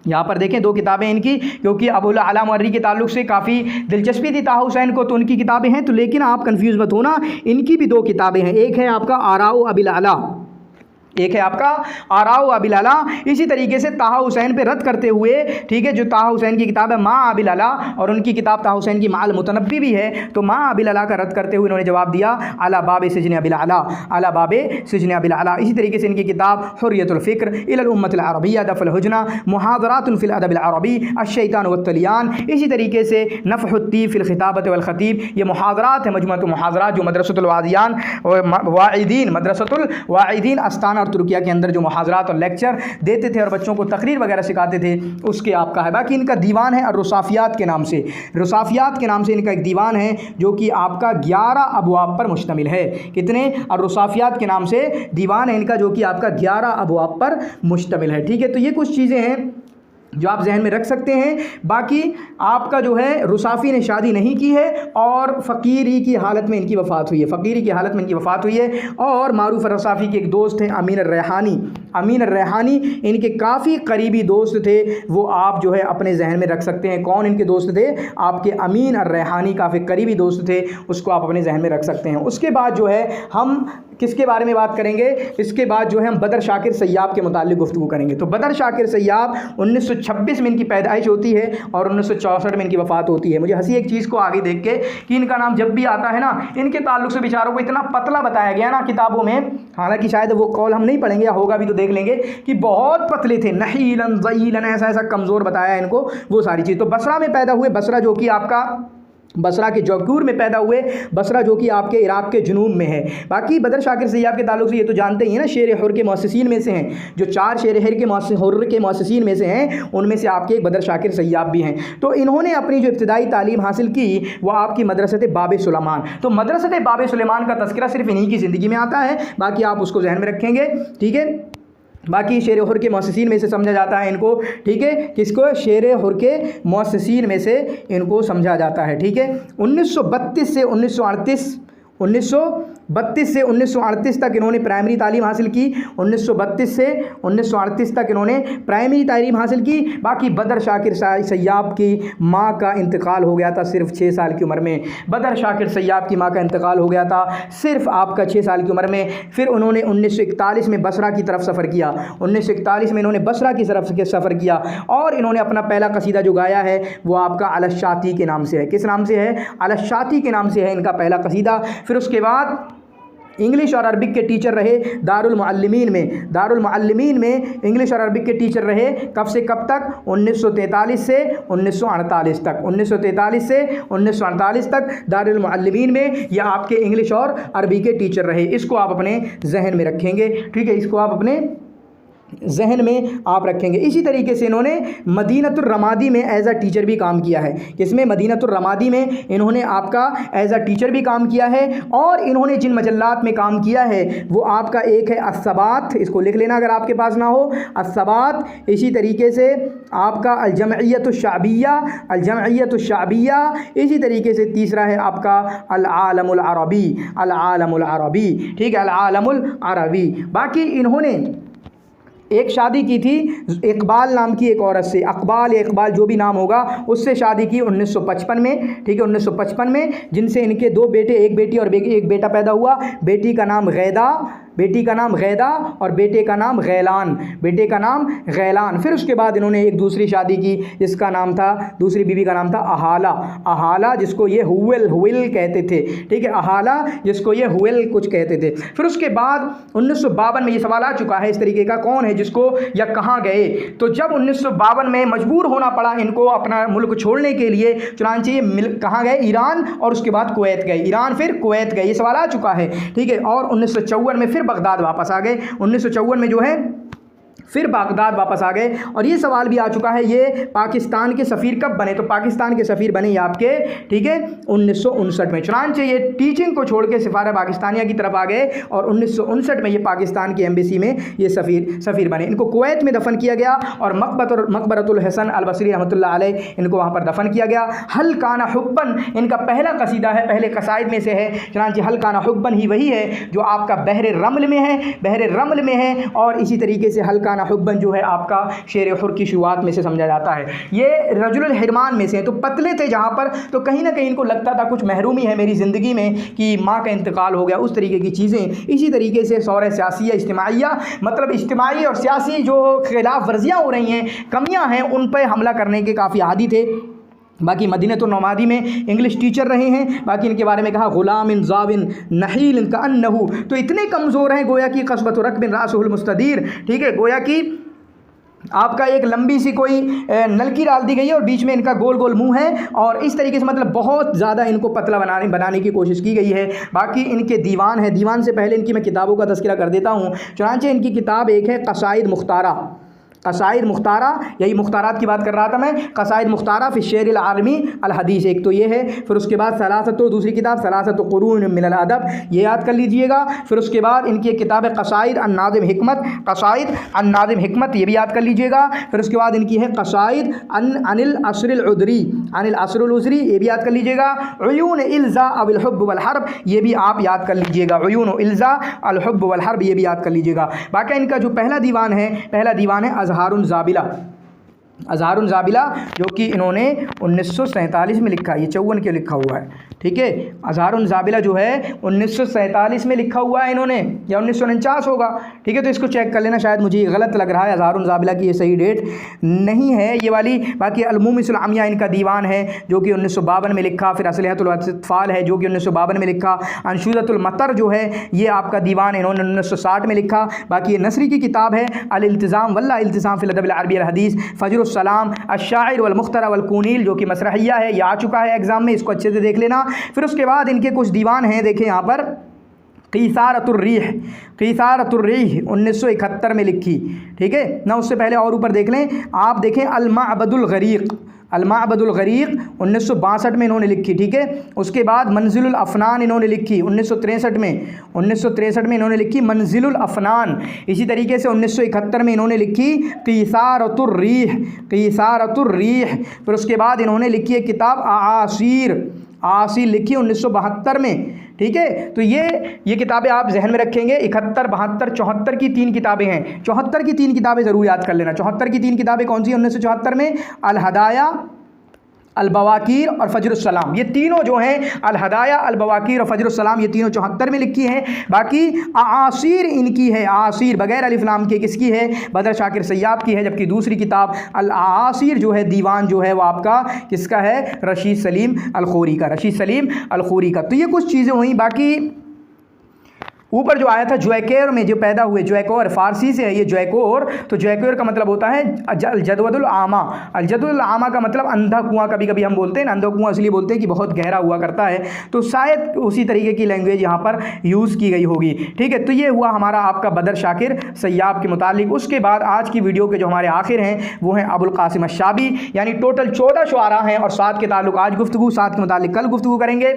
यहाँ पर देखें 2 किताबें इनकी, क्योंकि अबुल आला मुअर्री के ताल्लुक़ से काफ़ी दिलचस्पी थी ताहा हुसैन को, तो उनकी किताबें हैं। तो लेकिन आप कंफ्यूज मत होना, इनकी भी 2 किताबें हैं, एक है आपका आराउ अबिल आला, एक है आपका आराउ अबिल आला। इसी तरीके से ताहा हुसैन पे रद्द करते हुए, ठीक है, जो ताहा हुसैन की किताब है मा अबिल आला, और उनकी किताब ताहा हुसैन की माल मुतनब्बी भी है, तो मा अबिल आला का रद्द करते हुए इन्होंने जवाब दिया अला बाब सिजन अबिल आला, अला बाब सिजन अबिल आला। इसी तरीके से इनकी किताब हुर्रियतुल फ़िक्र इलल उम्मतिल अरबिय्या दफ़ल हुजना मुहादरातुन फ़िल अदबिल अरबी अश-शैतान वत्तलियान। इसी तरीके से नफ़हुत्तीब फ़िल ख़िताबत वल ख़तीब, ये मुहादरात है, मजमुअतुल मुहादरात जो मदरसतुल वादियान वाइदीन, मदरसतुल वाइदीन अस्ताना और तुर्किया के अंदर जो मुहाज़रात और लेक्चर देते थे और बच्चों को तकरीर वगैरह सिखाते थे, उसके आपका है। बाकी इनका दीवान है और रुसाफियात के नाम से, रुसाफियात के नाम से इनका एक दीवान है जो कि आपका 11 अबवाब पर मुश्तमिल है। कितने? और रुसाफियात के नाम से दीवान है इनका जो कि आपका 11 अबवाब पर मुश्तमिल है, ठीक है। तो ये कुछ चीज़ें हैं जो आप जहन में रख सकते हैं। बाकी आपका जो है रुसाफ़ी ने शादी नहीं की है और फ़कीरी की हालत में इनकी वफ़ात हुई है, फ़कीरी की हालत में इनकी वफ़ात हुई है। और मारूफ़ रुसाफ़ी के एक दोस्त हैं अमीन अर्रैहानी, अमीन अर्रैहानी इनके काफ़ी करीबी दोस्त थे, वो आप जो है अपने जहन में रख सकते हैं। कौन इनके दोस्त थे? आपके अमीन अर्रैहानी काफ़ी करीबी दोस्त थे, उसको आप अपने जहन में रख सकते हैं। उसके बाद जो है हम किसके बारे में बात करेंगे? इसके बाद जो है हम बदर शाकिर सय्याब के मुतालिक गुफ्तगू करेंगे। तो बदर शाकिर सय्याब 1926 में इनकी पैदाइश होती है और 1964 में इनकी वफ़ात होती है। मुझे हंसी एक चीज़ को आगे देख के कि इनका नाम जब भी आता है ना, इनके ताल्लुक से बेचारों को इतना पतला बताया गया ना किताबों में, हालांकि शायद वो कॉल हम नहीं पढ़ेंगे या होगा भी तो देख लेंगे, कि बहुत पतले थे, नहीलन ज़ईलन, ऐसा ऐसा कमज़ोर बताया इनको वो सारी चीज़। तो बसरा में पैदा हुए, बसरा जो कि आपका बसरा के जौकूर में पैदा हुए, बसरा जो कि आपके इराक़ के जुनूब में है। बाकी बदर शाकिर सय्याब के ताल्लुक से ये तो जानते ही हैं ना, शेर हुर के मुअस्सिसीन में से हैं, जो 4 शेर हुर के मुअस्सिसीन में से हैं, उनमें से आपके एक बदर शाकिर सय्याब भी हैं। तो इन्होंने अपनी जो इब्तिदाई तालीम हासिल की वो आपकी मदरसत बाब सुलेमान, तो मदरसत बाब सुलेमान का तज़किरा सिर्फ इन्हीं की ज़िंदगी में आता है, बाकी आप उसको ज़हन में रखेंगे, ठीक है। बाकी शेर हुर के मुअस्सिसीन में से समझा जाता है इनको, ठीक है, किसको? शेर हुर के मुअस्सिसीन में से इनको समझा जाता है, ठीक है। 1932 से 1938 तक इन्होंने प्राइमरी तालीम हासिल की, 1932 से 1938 तक इन्होंने प्राइमरी तालीम हासिल की। बाकी बदर शाकिर सय्याब की माँ का इंतकाल हो गया था सिर्फ 6 साल की उम्र में। बदर शाकिर सय्याब की माँ का इंतकाल हो गया था सिर्फ आपका 6 साल की उम्र में। फिर उन्होंने 1941 में बसरा की तरफ सफ़र किया, 1941 में इन्होंने बसरा की तरफ सफ़र किया और इन्होंने अपना पहला कसीदा जो गाया है वो आपका अलशाती के नाम से है। किस नाम से है? अलशाती के नाम से है इनका पहला कसीदा। फिर उसके बाद इंग्लिश और अरबिक के टीचर रहे दारुल मुअल्लिमीन में, दारुल मुअल्लिमीन में इंग्लिश और अरबिक के टीचर रहे कब से कब तक? 1943 से 1948 तक, 1943 से 1948 तक दारुल मुअल्लिमीन में या आपके इंग्लिश और अरबी के टीचर रहे। इसको आप अपने जहन में रखेंगे, ठीक है, इसको आप अपने जहन में आप रखेंगे। इसी तरीके से इन्होंने मदीनतुर रमादी में एज़ अ टीचर भी काम किया है। किसमें? मदीनतुर रमादी में इन्होंने आपका एज़ अ टीचर भी काम किया है। और इन्होंने जिन मजल्लात में काम किया है वो आपका एक है अस्सबात, इसको लिख लेना अगर आपके पास ना हो, अस्सबात। इसी तरीके से आपका अल-जमइय्यतुश-शाबिय्या, अल-जमइय्यतुश-शाबिय्या। इसी तरीके से तीसरा है आपका अल-आलमुल अरबी, अल-आलमुल अरबी, ठीक है, अल-आलमुल अरबी। बाकी इन्होंने एक शादी की थी इकबाल नाम की एक औरत से, अकबाल या इकबाल जो भी नाम होगा, उससे शादी की 1955 में, ठीक है, 1955 में, जिनसे इनके 2 बेटे, एक बेटी और एक बेटा पैदा हुआ। बेटी का नाम गैदा, बेटी का नाम गैदा और बेटे का नाम गैलान, बेटे का नाम गैलान। फिर उसके बाद इन्होंने एक दूसरी शादी की, जिसका नाम था, दूसरी बीवी का नाम था अहाला, अहाला जिसको ये हुविल कहते थे, ठीक है, अहाला जिसको ये हुविल कुछ कहते थे। फिर उसके बाद 1952 में ये सवाल आ चुका है इस तरीके का, कौन है जिसको या कहाँ गए। तो जब 1952 में मजबूर होना पड़ा इनको अपना मुल्क छोड़ने के लिए, चुनांचे ये कहाँ गए, ईरान और उसके बाद कुवैत गए, ईरान फिर कुवैत गए, ये सवाल आ चुका है, ठीक है। और 1954 में फिर बगदाद वापस आ गए, 1954 में जो है फिर बगदाद वापस आ गए। और ये सवाल भी आ चुका है, ये पाकिस्तान के सफ़ीर कब बने, तो पाकिस्तान के सफ़ीर बने ये आपके, ठीक है, 1959 में। चुनांचे ये टीचिंग को छोड़ के सिफारा पाकिस्तानिया की तरफ आ गए और 1959 में ये पाकिस्तान की एम्बेसी में ये सफ़ीर बने। इनको कुवैत में दफन किया गया और मकबरतुल हसन अल बसरी रहमतुल्लाह अलैह इनको वहाँ पर दफन किया गया। हल काना हुब्बन इनका पहला कसीदा है, पहले कसाइद में से है। चुनांचे हल काना हुब्बन ही वही है जो आपका बहर रमल में है, बहर रमल में है। और इसी तरीके से हल काना हुब्बन जो है आपका शेर हुर की शुरुआत में से समझा जाता है। ये रजुल हिरमान में से हैं, तो पतले थे जहाँ पर, तो कहीं ना कहीं इनको लगता था कुछ महरूमी है मेरी ज़िंदगी में कि माँ का इंतकाल हो गया, उस तरीके की चीज़ें। इसी तरीके से सौर सियासी इज्तिमाइया, मतलब इज्तिमाई और सियासी जो खिलाफ वर्जियाँ हो रही हैं, कमियाँ हैं, उन पर हमला करने के काफ़ी आदी थे। बाकी मदीनतुन नौमादी में इंग्लिश टीचर रहे हैं। बाकी इनके बारे में कहा गुलाम इन जाविन नहील इनका अन्नहू, तो इतने कमज़ोर हैं गोया कि कस्बत रकबिन रासुल मुस्तदीर, ठीक है, गोया कि आपका एक लंबी सी कोई नलकी डाल दी गई है और बीच में इनका गोल गोल मुंह है, और इस तरीके से मतलब बहुत ज़्यादा इनको पतला बनाने की कोशिश की गई है। बाकी इनके दीवान है, दीवान से पहले इनकी मैं किताबों का तज़किरा कर देता हूँ। चुनांचे इनकी किताब एक है कसाइद मुख्तारा, कसाइद मुख्तारा, यही मुख्तारात की बात कर रहा था मैं, कसाइद मुख्तारा फ़ी शेर अल आलमी अल हदीस, एक तो ये है। फिर उसके बाद सलासत, दूसरी किताब सलासत क़ुरून मिनल अदब, ये याद कर लीजिएगा। फिर उसके बाद इनकी एक किताब है कसाइद अन्नाज़िम हिकमत, कसाइद अन्नाज़िम हिकमत, ये भी याद कर लीजिएगा। फिर उसके बाद इनकी है कसाइद अनिल असरिल उदरी, अनिल असरुल उज़री, ये भी याद कर लीजिएगा। उयून इल्ज़ा अविल हुब्ब वल हर्ब, ये भी आप याद कर लीजिएगा, उयून इल्ज़ा अल हुब्ब वल हर्ब, ये भी याद कर लीजिएगा। बाकी इनका जो पहला दीवान है अज़हारुन ज़ाबिला, अज़हारुन ज़ाबिला जो कि इन्होंने 1947 में लिखा है, ये 54 के लिखा हुआ है, ठीक है। अज़हारुन ज़ाबिला जो है 1947 में लिखा हुआ है इन्होंने, या 1949 होगा, ठीक है। तो इसको चेक कर लेना, शायद मुझे ये गलत लग रहा है, अज़हारुन ज़ाबिला की ये सही डेट नहीं है ये वाली। बाकी अल-मुमिसुल आमिया इनका दीवान है जो कि 1952 में लिखा। फिर असलिहतुल अत्फ़ाल है जो कि 1952 में लिखा। अंशुदतुल मतर जो है ये आपका दीवान इन्होंने 1960 में लिखा। बाकी ये नसरी की किताब है अल-इल्तिज़ाम वल्ला इल्तिज़ाम फ़िल अदब अल अरबी अल हदीस, फ़जरुस सलाम अश्शाइर वल मुख्तरा वल कूनील, जो कि मसरहिया है, ये आ चुका है एग्ज़ाम में, इसको अच्छे से देख लेना। फिर उसके बाद इनके कुछ दीवान हैं, देखें यहाँ पर, क़ीसारतुर्रीह, क़ीसारतुर्रीह 1971 में लिखी, ठीक है ना। उससे पहले और ऊपर देख लें आप, देखें अल-माअबदुल गरीक़, अल-माअबदुल गरीक़ 1962 में इन्होंने लिखी, ठीक है। उसके बाद मंजिलुल अफ़नान इन्होंने लिखी 1963 में इन्होंने लिखी मंजिलुल अफ़नान। इसी तरीके से 1971 में इन्होंने लिखी क़ीसारतुर्रीह, क़ीसारतुर्रीह। फिर उसके बाद इन्होंने लिखी है किताब आसीर लिखी 1972 में, ठीक है। तो ये किताबें आप जहन में रखेंगे, 71, 72, 74 की 3 किताबें हैं। 74 की 3 किताबें ज़रूर याद कर लेना। 74 की 3 किताबें कौन सी हैं 1974 में? अल-हदाया, अल-बवाकीर और फ़जरुस्सलाम, ये तीनों जो हैं अल-हदाया, अल-बवाकीर और फ़जरुस्सलाम, ये तीनों 74 में लिखी हैं। बाकी आसीर इनकी है, आसीर बगैर अलिफ लाम के, किसकी है? बदर शाकिर सैयाब की है। जबकि दूसरी किताब अल-आसीर जो है दीवान जो है वो आपका किसका है? रशीद सलीम अल-खोरी का, रशीद सलीम अल-खोरी का। तो ये कुछ चीज़ें हुई। बाकी ऊपर जो आया था ज्वैकोर में जो पैदा हुए, ज्वैकोर फ़ारसी से है ये ज्वैकोर, तो ज्वैकोर का मतलब होता है अल-जदवदुल आमा। अल-जदवदुल आमा का मतलब अंधा कुआं, कभी कभी हम बोलते हैं ना, अंधा कुआं इसलिए बोलते हैं कि बहुत गहरा हुआ करता है, तो शायद उसी तरीके की लैंग्वेज यहाँ पर यूज़ की गई होगी, ठीक है। तो ये हुआ हमारा आपका बदर शाकिर सैयाब के मुतालिक। उसके बाद आज की वीडियो के जो हमारे आखिर हैं वो हैं अबुल कासिम अश-शाबी, यानी टोटल 14 शुआरा हैं और 7 के ताल्लुक आज गुफ्तगू, 7 के मुतालिक कल गुफ्तगू करेंगे।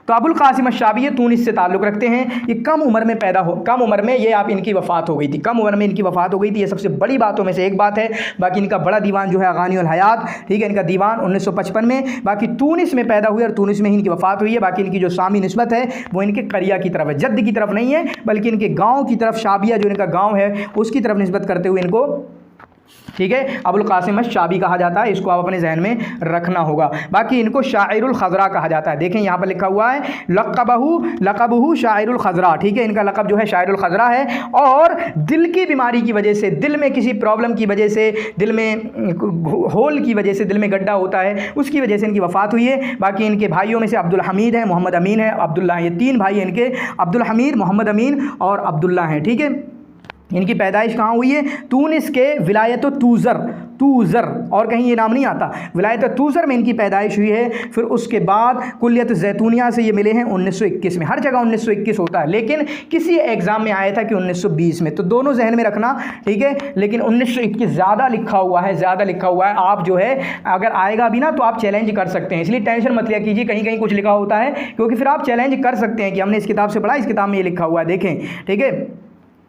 तो अबुल कासिम अश-शाबी तूनिस से ताल्लुक़ रखते हैं। ये कम उम्र में कम उम्र में ये आप इनकी वफ़ात हो गई थी, कम उम्र में इनकी वफ़ात हो गई थी। ये सबसे बड़ी बातों में से एक बात है। बाकी इनका बड़ा दीवान जो है अगानिउल हयात, ठीक है, इनका दीवान 1955 में। बाकी तूनिस में पैदा हुए और तूनिस में ही इनकी वफ़ात हुई है। बाकी इनकी जो सामी निस्बत है वो इनके करिया की तरफ है, जद्द की तरफ नहीं है, बल्कि इनके गाँव की तरफ, शाबिया जो इनका गाँव है उसकी तरफ निस्बत करते हुए इनको ठीक है, अबुल कासिम अश-शाबी कहा जाता है, इसको आप अपने जहन में रखना होगा। बाकी इनको शाइरुल खज़रा कहा जाता है। देखें यहाँ पर लिखा हुआ है लक़बहू शाइरुल खज़रा, ठीक है, इनका लक़ब जो है शाइरुल खज़रा है। और दिल की बीमारी की वजह से, दिल में किसी प्रॉब्लम की वजह से, दिल में होल की वजह से, दिल में गड्ढा होता है, उसकी वजह से इनकी वफ़ात हुई है। बाकी इनके भाइयों में से अब्दुल हमीद है, मोहम्मद अमीन है, अब्दुल्ला, ये 3 भाई हैं इनके, अब्दुल हमीद, मोहम्मद अमीन और अब्दुल्ला हैं। ठीक है, इनकी पैदाइश कहाँ हुई है? तूनिस के विलायत तूज़र, और कहीं ये नाम नहीं आता, विलायत तूज़र में इनकी पैदाइश हुई है। फिर उसके बाद कुल्लियत ज़ैतूनिया से ये मिले हैं 1921 में। हर जगह 1921 होता है, लेकिन किसी एग्ज़ाम में आया था कि 1920 में, तो दोनों जहन में रखना, ठीक है। लेकिन 1921 ज़्यादा लिखा हुआ है, आप जो है अगर आएगा भी ना तो आप चैलेंज कर सकते हैं, इसलिए टेंशन मत लिया कीजिए कहीं कहीं कुछ लिखा होता है, क्योंकि फिर आप चैलेंज कर सकते हैं कि हमने इस किताब से पढ़ा, इस किताब में ये लिखा हुआ है, देखें, ठीक है।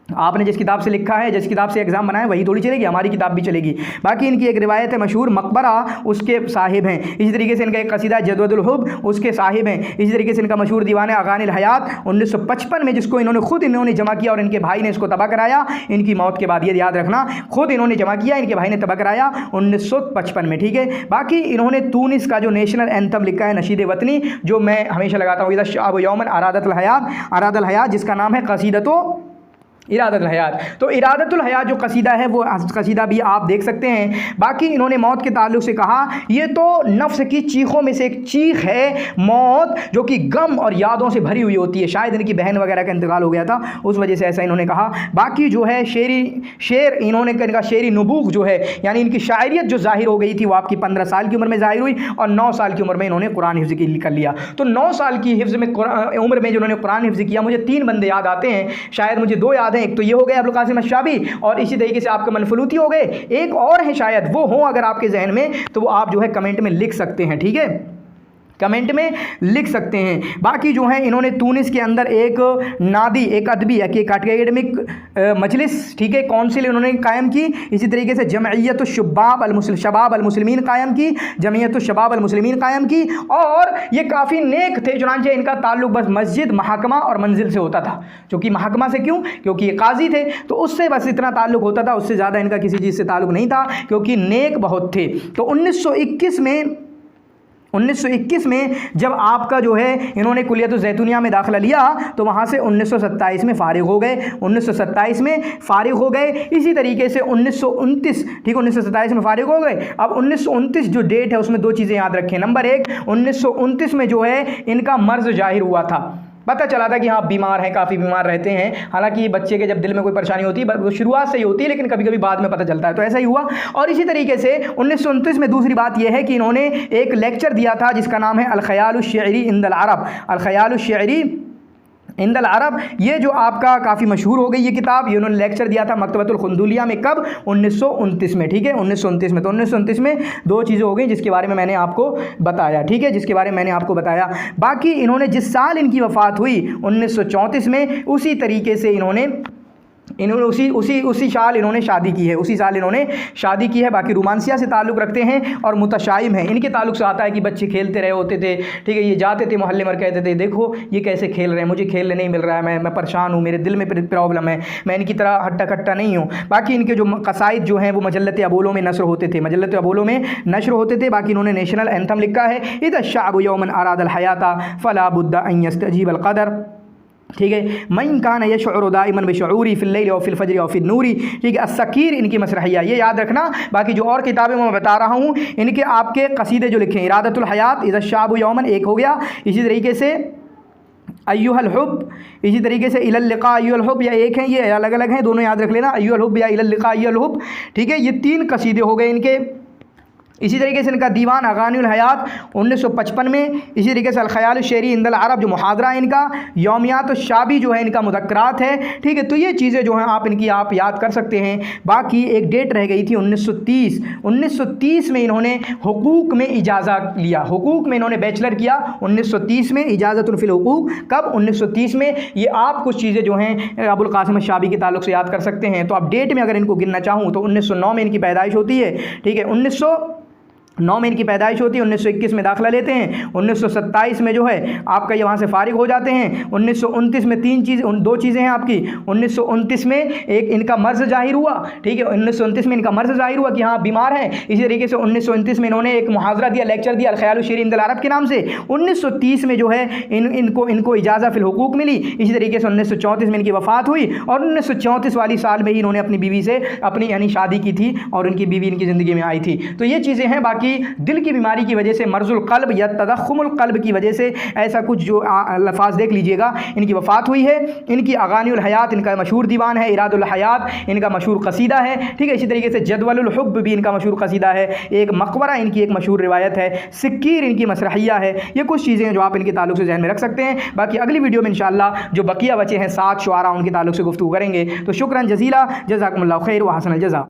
आपने जिस किताब से लिखा है, जिस किताब से एग्जाम बनाए वही थोड़ी चलेगी, हमारी किताब भी चलेगी। बाकी इनकी एक रिवायत है मशहूर, मकबरा उसके साहिब हैं। इसी तरीके से इनका एक कसीदा जदवदुल हुब उसके साहिब हैं। इसी तरीके से इनका मशहूर दीवान अगानिल हयात 1955 में, जिसको इन्होंने जमा किया और इनके भाई ने इसको तबाह कराया इनकी मौत के बाद। ये याद रखना, खुद इन्होंने जमा किया, इनके भाई ने तबाह कराया 1955 में, ठीक है। बाकी इन्होंने तूनिस का जो नेशनल एंथम लिखा है, नशीद वतनी, जो मैं हमेशा लगाता हूँ, इज़ा शाअब यौमन अरादतुल हयात, जिसका नाम है कसीदतो इरादतुल हयात। तो इरादतुल हयात जो कसीदा है वो कसीदा भी आप देख सकते हैं। बाकी इन्होंने मौत के ताल्लुक़ से कहा, ये तो नफ्स की चीखों में से एक चीख है मौत, जो कि गम और यादों से भरी हुई होती है। शायद इनकी बहन वगैरह का इंतकाल हो गया था, उस वजह से ऐसा इन्होंने कहा। बाकी जो है शेर इन्होंने इनका शेरी नबूग जो है, यानी इनकी शायरियत जो ज़ाहिर हो गई थी वो आपकी 15 साल की उम्र में ज़ाहिर हुई, और 9 साल की उम्र में इन्होंने कुरान हिफ्ज़ कर लिया। तो 9 साल की हिफ्ज़ में उम्र में जिन्होंने कुरान हिफ्ज़ किया, मुझे 3 बंदे याद आते हैं, शायद मुझे 2 याद हैं। एक तो ये हो गए अबुल कासिम अश-शाबी, और इसी तरीके से आपका मनफलूती हो गए। एक और है, शायद वो हो अगर आपके जहन में, तो वो आप जो है कमेंट में लिख सकते हैं, ठीक है, कमेंट में लिख सकते हैं। बाकी जो है इन्होंने तूनिस के अंदर एक नादी, एक अदबी, एक एकेडमिक मजलिस, ठीक है, काउंसिल इन्होंने कायम की। इसी तरीके से जमइयत शबाब अल मुस्लिमीन कायम की, जमइयत शबाब अल मुस्लिमीन कायम की। और ये काफ़ी नेक थे, चुनांचे इनका ताल्लुक बस मस्जिद, महकमा और मंजिल से होता था। क्योंकि महकमा से क्यों? क्योंकि ये काजी थे, तो उससे बस इतना ताल्लुक होता था, उससे ज़्यादा इनका किसी चीज़ से ताल्लुक नहीं था, क्योंकि नेक बहुत थे। तो 1921 में जब आपका जो है इन्होंने कुलियत ज़ैतूनिया में दाखिला लिया, तो वहाँ से 1927 में फ़ारिग हो गए, 1927 में फ़ारिग हो गए। इसी तरीके से 1929, ठीक, 1927 में फ़ारिग हो गए। अब 1929 जो डेट है उसमें 2 चीज़ें याद रखें। नंबर 1, 1929 में जो है इनका मर्ज़ जाहिर हुआ था, पता चला था कि हाँ बीमार हैं, काफ़ी बीमार रहते हैं। हालांकि बच्चे के जब दिल में कोई परेशानी होती है वो शुरुआत से ही होती है, लेकिन कभी कभी बाद में पता चलता है, तो ऐसा ही हुआ। और इसी तरीके से 1929 में दूसरी बात यह है कि इन्होंने एक लेक्चर दिया था जिसका नाम है अल-ख़यालुश शेरी इंदल अरब, अल-ख़यालुश शेरी इंदल अरब। ये जो आपका काफ़ी मशहूर हो गई ये किताब, ये उन्होंने लेक्चर दिया था मकतबतुल खुंदुलिया में, कब? 1929 में, ठीक है, 1929 में। तो 1929 में 2 चीज़ें हो गई जिसके बारे में मैंने आपको बताया, ठीक है, जिसके बारे में मैंने आपको बताया। बाकी इन्होंने जिस साल इनकी वफ़ात हुई 1934 में, उसी तरीके से इन्होंने उसी साल इन्होंने शादी की है, उसी साल इन्होंने शादी की है। बाकी रोमांसिया से ताल्लुक़ रखते हैं और मुतशाइम हैं, इनके ताल्लुक़ से आता है कि बच्चे खेलते रहे होते थे, ठीक है, ये जाते थे मोहल्ले में, कहते थे देखो ये कैसे खेल रहे हैं, मुझे खेलने नहीं मिल रहा है, मैं परेशान हूँ, मेरे दिल में प्रॉब्लम है, मैं इनकी तरह हट्टा कट्टा नहीं हूँ। बाकी इनके जो कसाइद जो हैं वो मजल्लत अबोलो में नशर होते थे, मजल्लत अबोलो में नशर होते थे। बाकी इन्होंने नेशनल एंथम लिखा है, इज़ा शाअबु यौमन अरादल हयाता फला बुद्दा अन यस्तजीबल क़दर, ठीक है, मन कान यशउरु दाइमन बिशऊरी फिल लैल व फिल फज्र व फिल नूरी, ठीक है। अस्सकीर इनकी मसरहिया, ये याद रखना। बाकी जो और किताबें मैं बता रहा हूँ इनके आपके कसीदे जो लिखे हैं, इरादतुल हयात, इज़ा शाअबु यौमन एक हो गया, इसी तरीके से अय्युहल हुब, इसी तरीके से इलल लिक़ा अय्युहल हुब, या एक हैं, ये अलग अलग हैं, दोनों याद रख लेना, अय्युहल हुब या इलल लिक़ा अय्युहल हुब, ठीक है। ये 3 कसीदे हो गए इनके। इसी तरीके से इनका दीवान अगानिल हयात 1955 में, इसी तरीके से अल-ख़याल शेरी इंदल अरब जो मुहादरा है इनका, यौमियात शाबी जो है इनका मुज़क्करात है, ठीक है। तो ये चीज़ें जो हैं आप याद कर सकते हैं। बाकी एक डेट रह गई थी 1930 में इन्होंने हुकूक में इजाज़ा लिया, हुकूक में इन्होंने बैचलर किया 1930 में, इजाज़तुल फ़िल हुकूक, कब? 1930 में। ये आप कुछ चीज़ें जो हैं अबुल कासिम अश-शाबी के ताल्लुक़ से याद कर सकते हैं। तो अब डेट में अगर इनको गिनना चाहूँ तो 1909 में इनकी पैदाइश होती है, ठीक है, 9 में इनकी पैदाइश होती है, 1921 में दाखिला लेते हैं, 1927 में जो है आपका ये वहाँ से फारिग हो जाते हैं। 1929 में दो चीज़ें हैं आपकी। 1929 में एक इनका मर्ज़ जाहिर हुआ, ठीक है, 1929 में इनका मर्ज़ जाहिर हुआ कि हाँ बीमार हैं। इसी तरीके से 1929 में इन्होंने एक मुहाज़रा दिया, लेक्चर दिया अल-ख़याल शेर इंदल अरब के नाम से। 1930 में जो है इनको इजाज़ा फ़िल हुकूक मिली। इसी तरीके से 1934 में इनकी वफ़ात हुई और 1934 वाली साल में ही इन्होंने अपनी बीवी से अपनी यानी शादी की थी और उनकी बीवी इनकी ज़िंदगी में आई थी। तो ये चीज़ें हैं। बाकी दिल की बीमारी की वजह से, मर्जुल क़ल्ब या तदख्खुमुल क़ल्ब की वजह से ऐसा कुछ जो लफ़ाज़ देख लीजिएगा, इनकी वफ़ात हुई है। इनकी अगानिउल हयात इनका मशहूर दीवान है, इरादुल हयात इनका मशहूर कसीदा है, ठीक है। इसी तरीके से जदवलुल हुब्ब भी इनका मशहूर कसीदा है। एक मकबरा इनकी एक मशहूर रिवायत है, सिक्कीर इनकी मसरहिया है। ये कुछ चीज़ें हैं जो आप इनके ताल्लुक से जहन में रख सकते हैं। बाकी अगली वीडियो में इंशाअल्लाह जो बकिया बचे हैं 7 शुआरा उनके ताल्लुक से गुफ्तगू करेंगे। तो शुक्रन जज़ीला, जज़ाकुमुल्लाहु खैर व हसनल जज़ा।